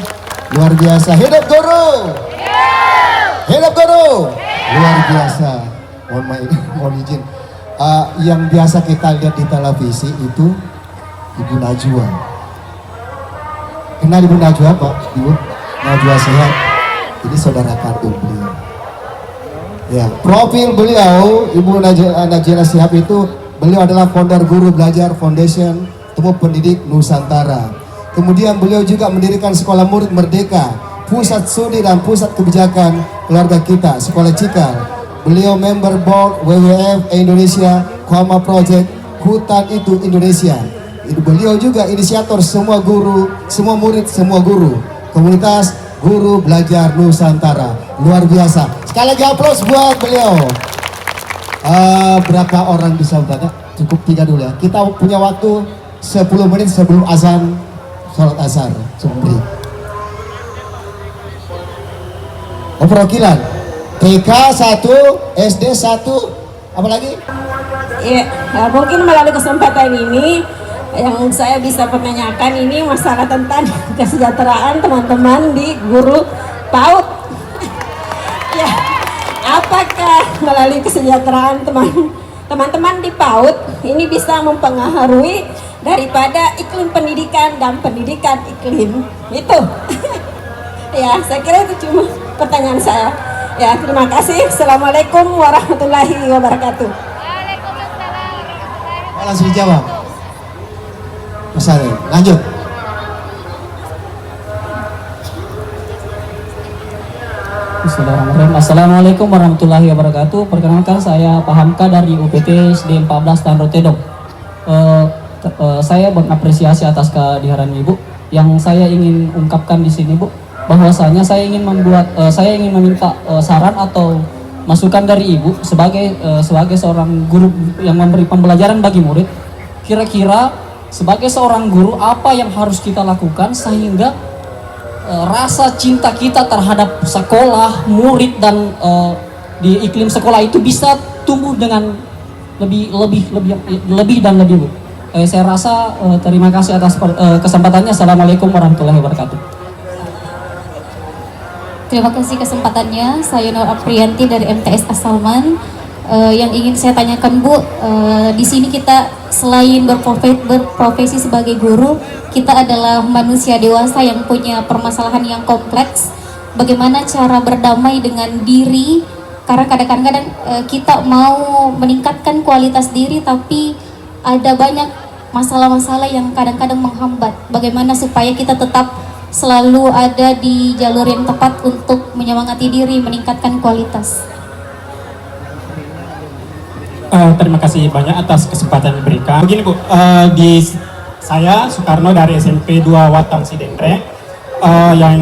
[SPEAKER 8] luar biasa. Hidup guru, hidup guru, luar biasa. Mohon izin. Yang biasa kita lihat di televisi itu Ibu Najwa. Kenal Ibu Najwa Pak? Ibu Najwa Sehat. Ini saudara kandung beliau. Ya, profil beliau Ibu Najwa Sehat itu, beliau adalah founder Guru Belajar Foundation Temu Pendidik Nusantara. Kemudian beliau juga mendirikan Sekolah Murid Merdeka, Pusat Studi dan Pusat Kebijakan Keluarga Kita, Sekolah Cikal. Beliau member board WWF Indonesia, Kuama Project, Hutan Itu Indonesia. Beliau juga inisiator semua guru, semua murid, semua guru. Komunitas Guru Belajar Nusantara. Luar biasa. Sekali lagi aplaus buat beliau. Berapa orang bisa bertanya? Cukup 3 dulu ya. Kita punya waktu 10 menit sebelum azan, sholat asar. Sebelum perwakilan TK 1, SD 1, apa lagi?
[SPEAKER 10] Ya, mungkin melalui kesempatan ini yang saya bisa pertanyakan ini masalah tentang kesejahteraan teman-teman di guru PAUD. Ya, apakah melalui kesejahteraan teman-teman di PAUD ini bisa mempengaruhi daripada iklim pendidikan dan pendidikan iklim itu? Ya, saya kira itu cuma pertanyaan saya. Ya, terima kasih. Assalamualaikum warahmatullahi wabarakatuh.
[SPEAKER 8] Langsung dijawab. Mas Ari, lanjut.
[SPEAKER 11] Bismillahirrahmanirrahim. Assalamualaikum warahmatullahi wabarakatuh. Perkenalkan, saya Pak Hamka dari UPT SD 14 Tanro Tedong. Saya mengapresiasi atas kehadiran Ibu. Yang saya ingin ungkapkan di sini, Bu, bahwasanya saya ingin meminta saran atau masukan dari Ibu sebagai seorang guru yang memberi pembelajaran bagi murid. Kira-kira sebagai seorang guru apa yang harus kita lakukan sehingga rasa cinta kita terhadap sekolah, murid dan di iklim sekolah itu bisa tumbuh dengan lebih dan lebih, Bu. Saya rasa terima kasih atas kesempatannya. Assalamualaikum warahmatullahi wabarakatuh.
[SPEAKER 2] Terima kasih kesempatannya. Saya Nur Aprianti dari MTS Asalman. Yang ingin saya tanyakan, Bu, di sini kita selain berprofesi sebagai guru, kita adalah manusia dewasa yang punya permasalahan yang kompleks. Bagaimana cara berdamai dengan diri? Karena kadang-kadang kita mau meningkatkan kualitas diri, tapi ada banyak masalah-masalah yang kadang-kadang menghambat. Bagaimana supaya kita tetap selalu ada di jalur yang tepat untuk menyemangati diri, meningkatkan kualitas.
[SPEAKER 12] Terima kasih banyak atas kesempatan yang diberikan. Begini, Bu, saya Soekarno dari SMP 2 Watang Sidendre, yang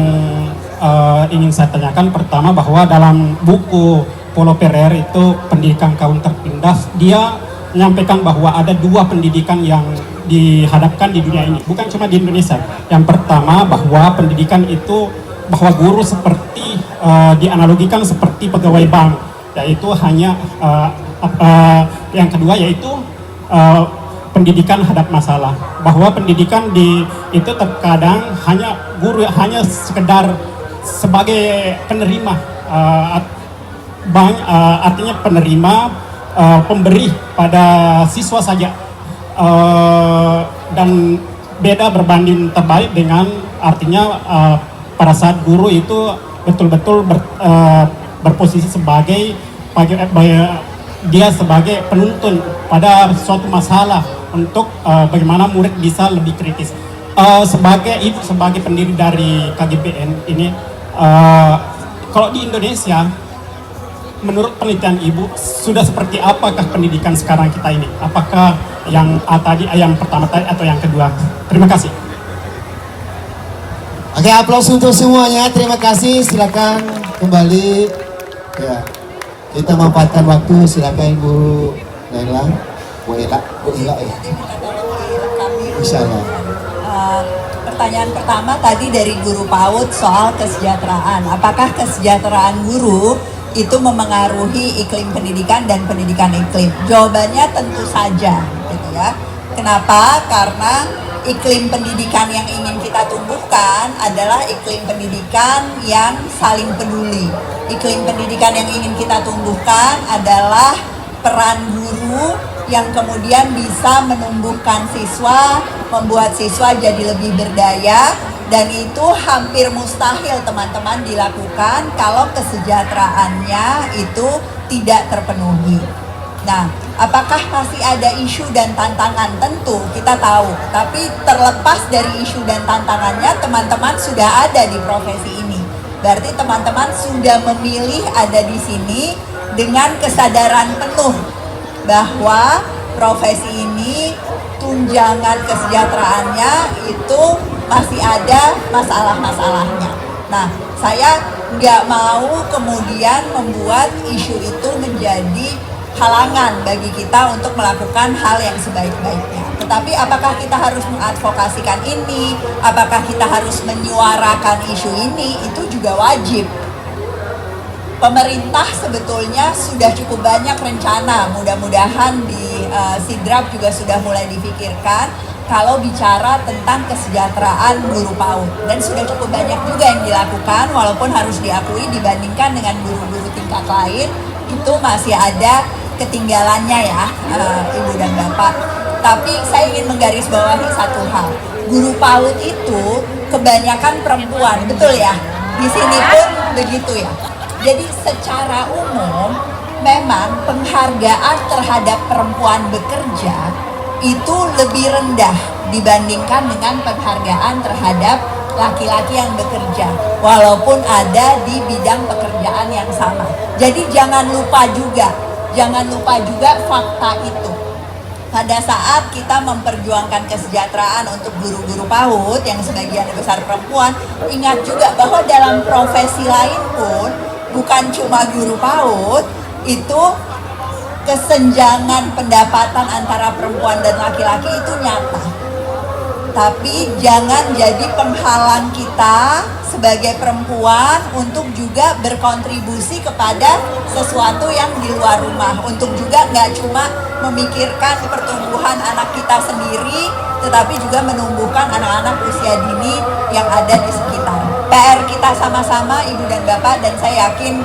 [SPEAKER 12] ingin saya tanyakan pertama bahwa dalam buku Paulo Freire itu pendidikan kaum tertindas, dia menyampaikan bahwa ada dua pendidikan yang dihadapkan di dunia ini, bukan cuma di Indonesia. Yang pertama bahwa pendidikan itu, bahwa guru seperti dianalogikan seperti pegawai bank, yaitu hanya yang kedua yaitu pendidikan hadap masalah, bahwa pendidikan itu terkadang hanya guru hanya sekedar sebagai penerima artinya penerima pemberi pada siswa saja, dan beda berbanding terbalik dengan artinya pada saat guru itu betul-betul berposisi sebagai dia sebagai penuntun pada suatu masalah untuk bagaimana murid bisa lebih kritis. Sebagai pendiri dari KGBN ini, kalau di Indonesia, menurut penelitian Ibu, sudah seperti apakah pendidikan sekarang kita ini? Apakah yang yang pertama tadi atau yang kedua? Terima kasih.
[SPEAKER 8] Oke, aplaus untuk semuanya. Terima kasih. Silakan kembali. Ya, kita manfaatkan waktu. Silakan Bu Naila, Bu Ela ya. Insyaallah.
[SPEAKER 9] Pertanyaan pertama tadi dari guru PAUD soal kesejahteraan. Apakah kesejahteraan guru itu memengaruhi iklim pendidikan dan pendidikan iklim? Jawabannya tentu saja, gitu ya. Kenapa? Karena iklim pendidikan yang ingin kita tumbuhkan adalah iklim pendidikan yang saling peduli. Iklim pendidikan yang ingin kita tumbuhkan adalah peran guru yang kemudian bisa menumbuhkan siswa, membuat siswa jadi lebih berdaya. Dan itu hampir mustahil teman-teman dilakukan kalau kesejahteraannya itu tidak terpenuhi. Nah, apakah masih ada isu dan tantangan? Tentu kita tahu, tapi terlepas dari isu dan tantangannya, teman-teman sudah ada di profesi ini. Berarti teman-teman sudah memilih ada di sini dengan kesadaran penuh bahwa profesi ini tunjangan kesejahteraannya itu masih ada masalah-masalahnya. Nah, saya nggak mau kemudian membuat isu itu menjadi halangan bagi kita untuk melakukan hal yang sebaik-baiknya. Tetapi apakah kita harus mengadvokasikan ini? Apakah kita harus menyuarakan isu ini? Itu juga wajib. Pemerintah sebetulnya sudah cukup banyak rencana, mudah-mudahan di Sidrap juga sudah mulai dipikirkan kalau bicara tentang kesejahteraan guru PAUD, dan sudah cukup banyak juga yang dilakukan, walaupun harus diakui dibandingkan dengan guru-guru tingkat lain itu masih ada ketinggalannya ya, Ibu dan Bapak. Tapi saya ingin menggarisbawahi satu hal, guru PAUD itu kebanyakan perempuan, betul ya? Di sini pun begitu ya. Jadi secara umum memang penghargaan terhadap perempuan bekerja itu lebih rendah dibandingkan dengan penghargaan terhadap laki-laki yang bekerja, walaupun ada di bidang pekerjaan yang sama. Jadi jangan lupa juga fakta itu. Pada saat kita memperjuangkan kesejahteraan untuk guru-guru PAUD yang sebagian besar perempuan, ingat juga bahwa dalam profesi lain pun, bukan cuma guru PAUD, itu kesenjangan pendapatan antara perempuan dan laki-laki itu nyata. Tapi jangan jadi penghalang kita sebagai perempuan untuk juga berkontribusi kepada sesuatu yang di luar rumah, untuk juga nggak cuma memikirkan pertumbuhan anak kita sendiri, tetapi juga menumbuhkan anak-anak usia dini yang ada di sekitar. PR kita sama-sama Ibu dan Bapak, dan saya yakin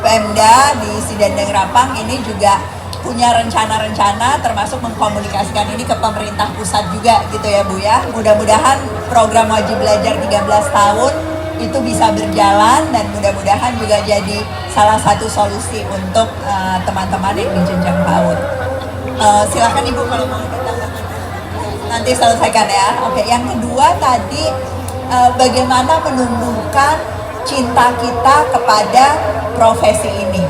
[SPEAKER 9] Pemda di Sidendeng Rapang ini juga punya rencana-rencana, termasuk mengkomunikasikan ini ke pemerintah pusat juga gitu ya Bu ya. Mudah-mudahan program wajib belajar 13 tahun itu bisa berjalan, dan mudah-mudahan juga jadi salah satu solusi untuk teman-teman yang di jenjang PAUD. Silakan Ibu kalau mau ditambahkan. Nanti selesaikan ya. Oke, yang kedua tadi bagaimana menumbuhkan cinta kita kepada profesi ini.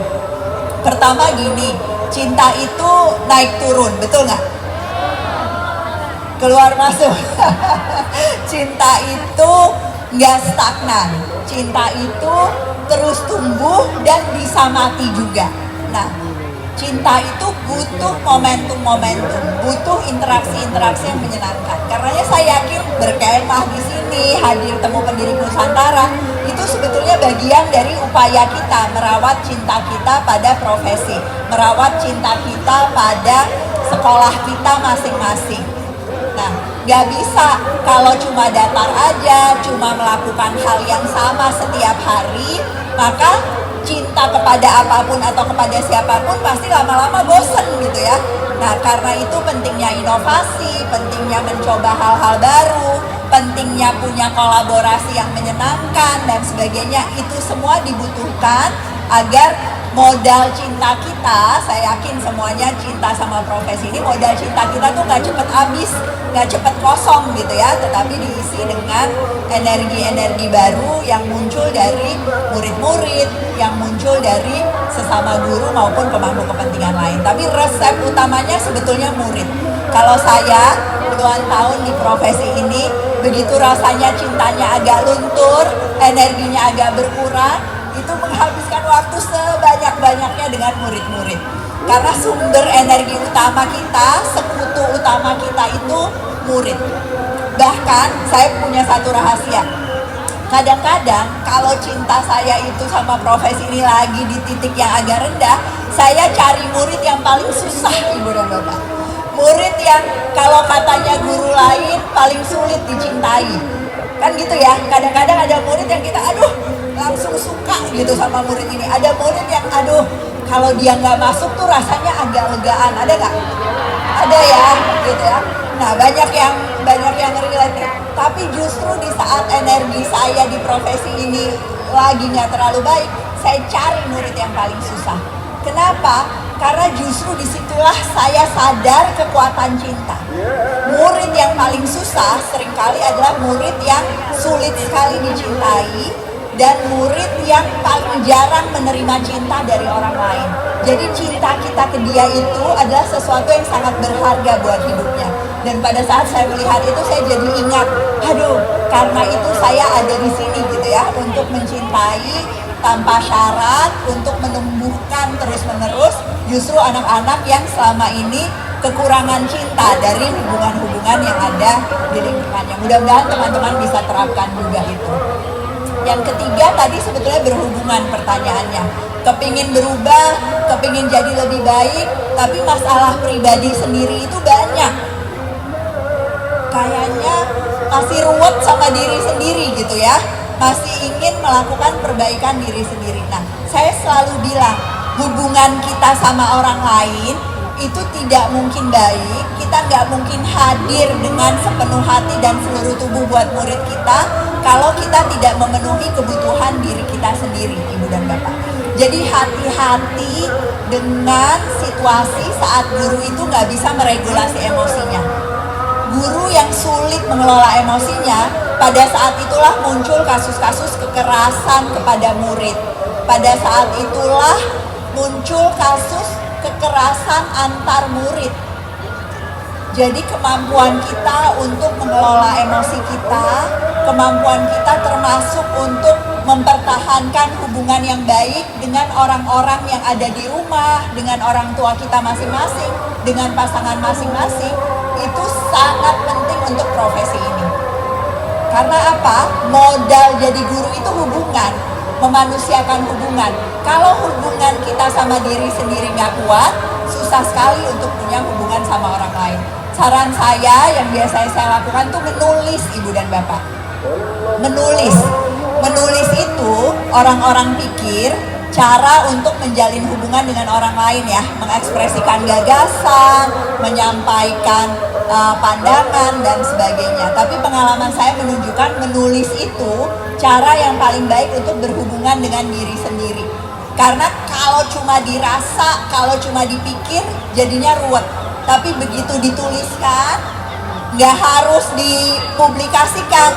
[SPEAKER 9] Pertama gini, cinta itu naik turun, betul nggak? Keluar masuk. Cinta itu nggak stagnan. Cinta itu terus tumbuh dan bisa mati juga. Nah, cinta itu butuh momentum-momentum, butuh interaksi-interaksi yang menyenangkan. Karenanya saya yakin berkemah di sini, hadir temu pendiri Nusantara, itu sebetulnya bagian dari upaya kita merawat cinta kita pada profesi, merawat cinta kita pada sekolah kita masing-masing. Nah, nggak bisa kalau cuma datar aja, cuma melakukan hal yang sama setiap hari, maka cinta kepada apapun atau kepada siapapun pasti lama-lama bosen gitu ya. Nah, karena itu pentingnya inovasi, pentingnya mencoba hal-hal baru, pentingnya punya kolaborasi yang menyenangkan dan sebagainya. Itu semua dibutuhkan agar modal cinta kita, saya yakin semuanya cinta sama profesi ini, modal cinta kita tuh nggak cepet habis, nggak cepet kosong gitu ya, tetapi diisi dengan energi-energi baru yang muncul dari murid-murid, yang muncul dari sesama guru maupun pemangku kepentingan lain. Tapi resep utamanya sebetulnya murid. Kalau saya puluhan tahun di profesi ini, begitu rasanya cintanya agak luntur, energinya agak berkurang, itu menghabiskan waktu sebanyak-banyaknya dengan murid-murid. Karena sumber energi utama kita, sekutu utama kita itu murid. Bahkan saya punya satu rahasia. Kadang-kadang kalau cinta saya itu sama profesi ini lagi di titik yang agak rendah, saya cari murid yang paling susah, Ibu dan Bapak. Murid yang kalau katanya guru lain paling sulit dicintai. Kan gitu ya, kadang-kadang ada murid yang kita langsung suka gitu sama murid ini. Ada murid yang kalau dia nggak masuk tuh rasanya agak legaan. Ada nggak? Ada ya, gitu ya. Nah, banyak yang relate. Tapi justru di saat energi saya di profesi ini lagi nggak terlalu baik, saya cari murid yang paling susah. Kenapa? Karena justru disitulah saya sadar kekuatan cinta. Murid yang paling susah seringkali adalah murid yang sulit sekali dicintai, dan murid yang paling jarang menerima cinta dari orang lain. Jadi cinta kita ke dia itu adalah sesuatu yang sangat berharga buat hidupnya. Dan pada saat saya melihat itu, saya jadi ingat, karena itu saya ada di sini gitu ya, untuk mencintai tanpa syarat, untuk menumbuhkan terus-menerus justru anak-anak yang selama ini kekurangan cinta dari hubungan-hubungan yang ada di lingkungannya. Mudah-mudahan teman-teman bisa terapkan juga itu. Yang ketiga tadi sebetulnya berhubungan pertanyaannya. Kepingin berubah, kepingin jadi lebih baik, tapi masalah pribadi sendiri itu banyak. Kayaknya masih ruwet sama diri sendiri gitu ya. Masih ingin melakukan perbaikan diri sendiri. Nah, saya selalu bilang, hubungan kita sama orang lain itu tidak mungkin baik. Kita nggak mungkin hadir dengan sepenuh hati dan seluruh tubuh buat murid kita kalau kita tidak memenuhi kebutuhan diri kita sendiri, Ibu dan Bapak. Jadi hati-hati dengan situasi saat guru itu nggak bisa meregulasi emosinya. Guru yang sulit mengelola emosinya, pada saat itulah muncul kasus-kasus kekerasan kepada murid. Pada saat itulah muncul kasus kekerasan antar murid. Jadi kemampuan kita untuk mengelola emosi kita, kemampuan kita termasuk untuk mempertahankan hubungan yang baik dengan orang-orang yang ada di rumah, dengan orang tua kita masing-masing, dengan pasangan masing-masing, itu sangat penting untuk profesi ini. Karena apa? Modal jadi guru itu hubungan, memanusiakan hubungan. Kalau hubungan kita sama diri sendiri nggak kuat, susah sekali untuk punya hubungan sama orang lain. Saran saya yang biasanya saya lakukan tuh menulis, Ibu dan Bapak. Menulis itu orang-orang pikir cara untuk menjalin hubungan dengan orang lain ya, mengekspresikan gagasan, menyampaikan pandangan dan sebagainya. Tapi pengalaman saya menunjukkan menulis itu cara yang paling baik untuk berhubungan dengan diri sendiri. Karena kalau cuma dirasa, kalau cuma dipikir, jadinya ruwet. Tapi begitu dituliskan, nggak harus dipublikasikan,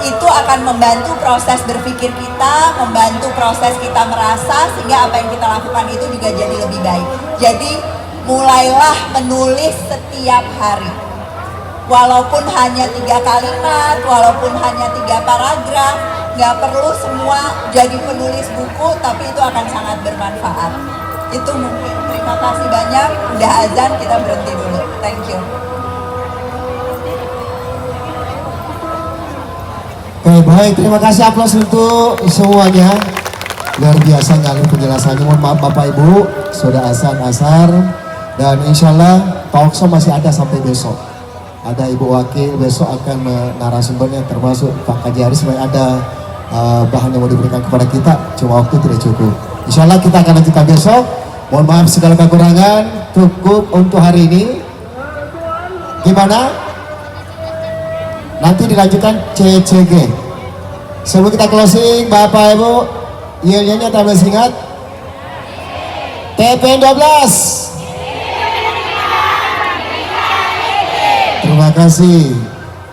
[SPEAKER 9] itu akan membantu proses berpikir kita, membantu proses kita merasa, sehingga apa yang kita lakukan itu juga jadi lebih baik. Jadi mulailah menulis setiap hari. Walaupun hanya 3 kalimat, walaupun hanya 3 paragraf, nggak perlu semua jadi penulis buku, tapi itu akan sangat bermanfaat. Itu mungkin. Terima kasih banyak. Udah azan, kita berhenti dulu. Thank you.
[SPEAKER 8] Oke, baik, terima kasih aplaus untuk semuanya. Luar biasa ngalir penjelasannya. Mohon maaf Bapak Ibu, sudah azan asar. Dan insya Allah Pak Okso masih ada sampai besok. Ada Ibu Wakil besok akan narasumbernya, termasuk Pak Kajari, supaya ada bahan yang mau diberikan kepada kita. Cuma waktu tidak cukup. Insya Allah kita akan lanjutkan besok. Mohon maaf segala kekurangan. Cukup untuk hari ini. Gimana? Nanti dilanjutkan CCG. Sebelum kita closing, Bapak Ibu, yel-yelnya tambah ingat. TPN 12. Terima kasih.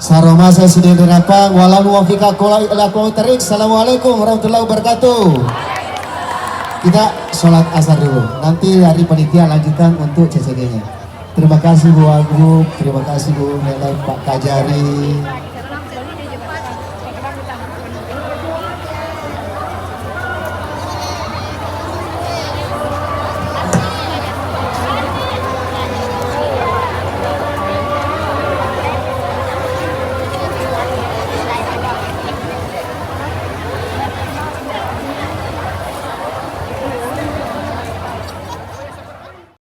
[SPEAKER 8] Saroma saya Sidin Rapang. Walau muwafiqa ila aqwamit thariq. Assalamualaikum warahmatullahi wabarakatuh. Kita sholat asar dulu. Nanti dari panitia lanjutkan untuk CCG-nya. Terima kasih Bu Wagub, terima kasih Bu Nela, Pak Kajari,